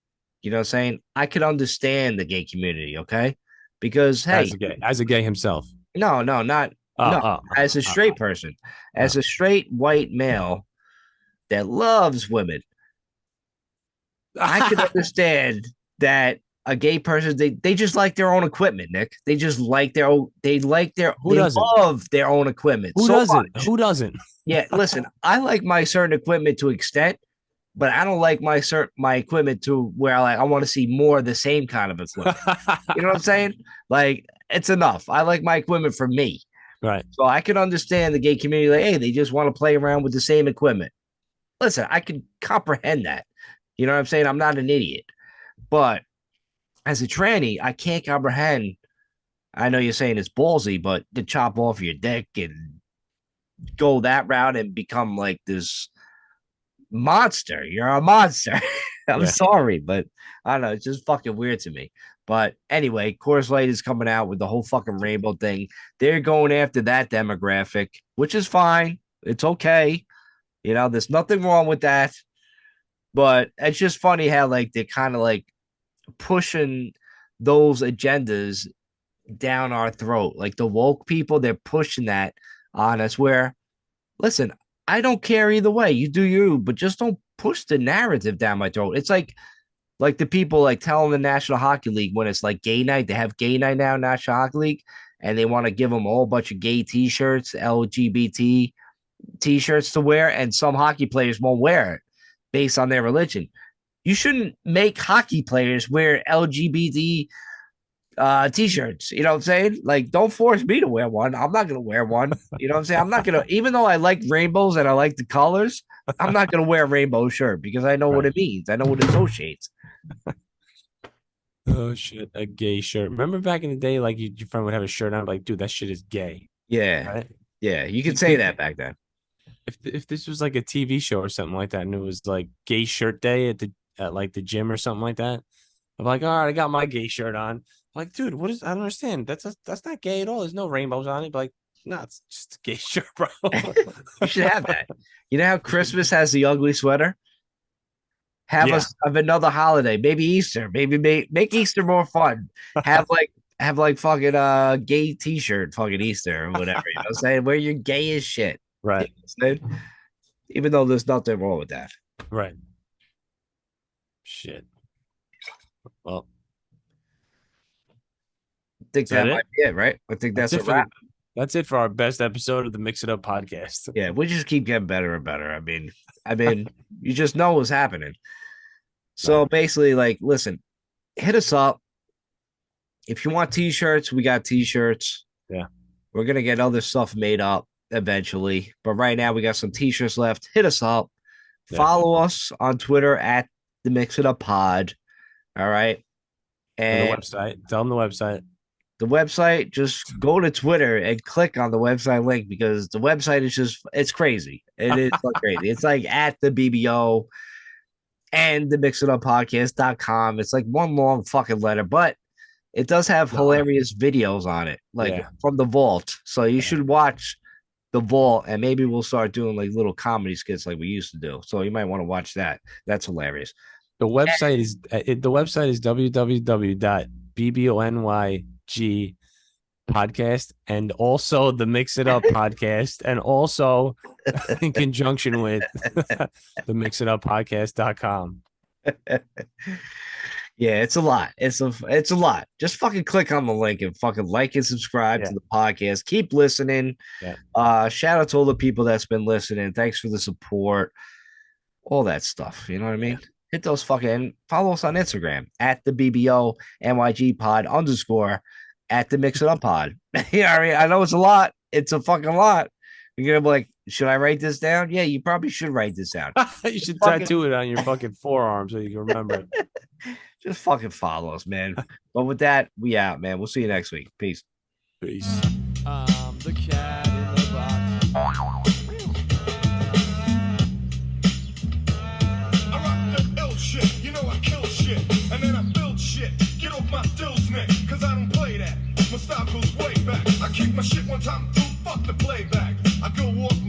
You know what I'm saying? I could understand the gay community, okay? Because hey, As a gay himself. no, no, not Uh, no, uh, as a uh, straight person, uh. as a straight white male that loves women, I could understand that a gay person they just like their own equipment, Nick. They just like their own Who they doesn't? love their own equipment Who so doesn't? much. Who doesn't? Yeah, listen, I like my certain equipment to extent, but I don't like my equipment to where like I want to see more of the same kind of equipment. You know what I'm saying? Like it's enough. I like my equipment for me. Right. So I can understand the gay community like, hey, they just want to play around with the same equipment. Listen, I can comprehend that. You know what I'm saying? I'm not an idiot. But as a tranny, I can't comprehend. I know you're saying it's ballsy, but to chop off your dick and go that route and become like this monster. You're a monster. I'm Yeah. sorry, but I don't know. It's just fucking weird to me. But anyway, Coors Light is coming out with the whole fucking rainbow thing. They're going after that demographic, which is fine. It's okay. You know, there's nothing wrong with that. But it's just funny how like they're kind of like pushing those agendas down our throat. Like the woke people, they're pushing that on us. Where, listen, I don't care either way. You do you, but just don't push the narrative down my throat. It's like the people like telling the National Hockey League when it's like gay night, they have gay night now, National Hockey League, and they want to give them a whole bunch of gay t-shirts, LGBT t-shirts to wear, and some hockey players won't wear it based on their religion. You shouldn't make hockey players wear LGBT t-shirts. You know what I'm saying? Like, don't force me to wear one. I'm not gonna wear one. You know what I'm saying? I'm not gonna, even though I like rainbows and I like the colors, I'm not gonna wear a rainbow shirt because I know what Right. it means. I know what it associates. Oh shit, a gay shirt. Remember back in the day, like your friend would have a shirt on, like, dude, that shit is gay, Yeah, right? yeah. You Do could you say think that back then. if this was like a TV show or something like that, and it was like gay shirt day at like the gym or something like that, I'm like, all right, I got my gay shirt on. I'm like, dude, what is? I don't understand. That's not gay at all. There's no rainbows on it. But like, no, it's just a gay shirt, bro. You should have that. You know how Christmas has the ugly sweater? Have Yeah, us of another holiday, maybe Easter, maybe make Easter more fun. Have like have like fucking gay t-shirt fucking Easter or whatever, you know what I'm saying? Where you're gay as shit. You right, know what I'm saying? Even though there's nothing wrong with that. right. Shit. Well, I think is that that might it? be it, right? I think That's that's it a for the. wrap. That's it for our best episode of the Mix It Up podcast. Yeah, we just keep getting better and better. I mean, you just know what's happening. So Right. basically, like, listen, hit us up. If you want t-shirts, we got t-shirts. Yeah. We're gonna get other stuff made up eventually, but right now we got some t-shirts left. Hit us up. Yeah. Follow us on Twitter at the Mix It Up Pod. All right, And the and website. Tell them the website. the website. Just go to Twitter and click on the website link because the website is just it's crazy. It is so crazy. It's like at the BBO and the Mix It Up Podcast.com. It's like one long fucking letter, but it does have No. hilarious videos on it, like Yeah. from the vault. So you should watch the vault, and maybe we'll start doing like little comedy skits like we used to do. So you might want to watch that. That's hilarious. The website is www.bbonyg podcast, and also the Mix It Up podcast, and also in conjunction with the mixituppodcast.com. Yeah, it's a lot. It's a lot. Just fucking click on the link and fucking like and subscribe Yeah. to the podcast. Keep listening. Yeah. Shout out to all the people that's been listening. Thanks for the support. All that stuff. You know what I mean? Hit those fucking follow us on Instagram at the BBO NYG pod _ at the Mix It Up pod. You know what I mean? I know it's a lot. It's a fucking lot. You're gonna be like, should I write this down? Yeah, you probably should write this down. You should Fucking- tattoo it on your fucking forearm so you can remember it. Just fucking follow us, man. But with that, we out, man. We'll see you next week. Peace. Peace. I'm the cat in the box. I rock that ill shit, you know I kill shit, and then I build shit. Get off my dill's neck, cause I don't play that. My style goes way back. I kick my shit one time through, fuck the playback. I go off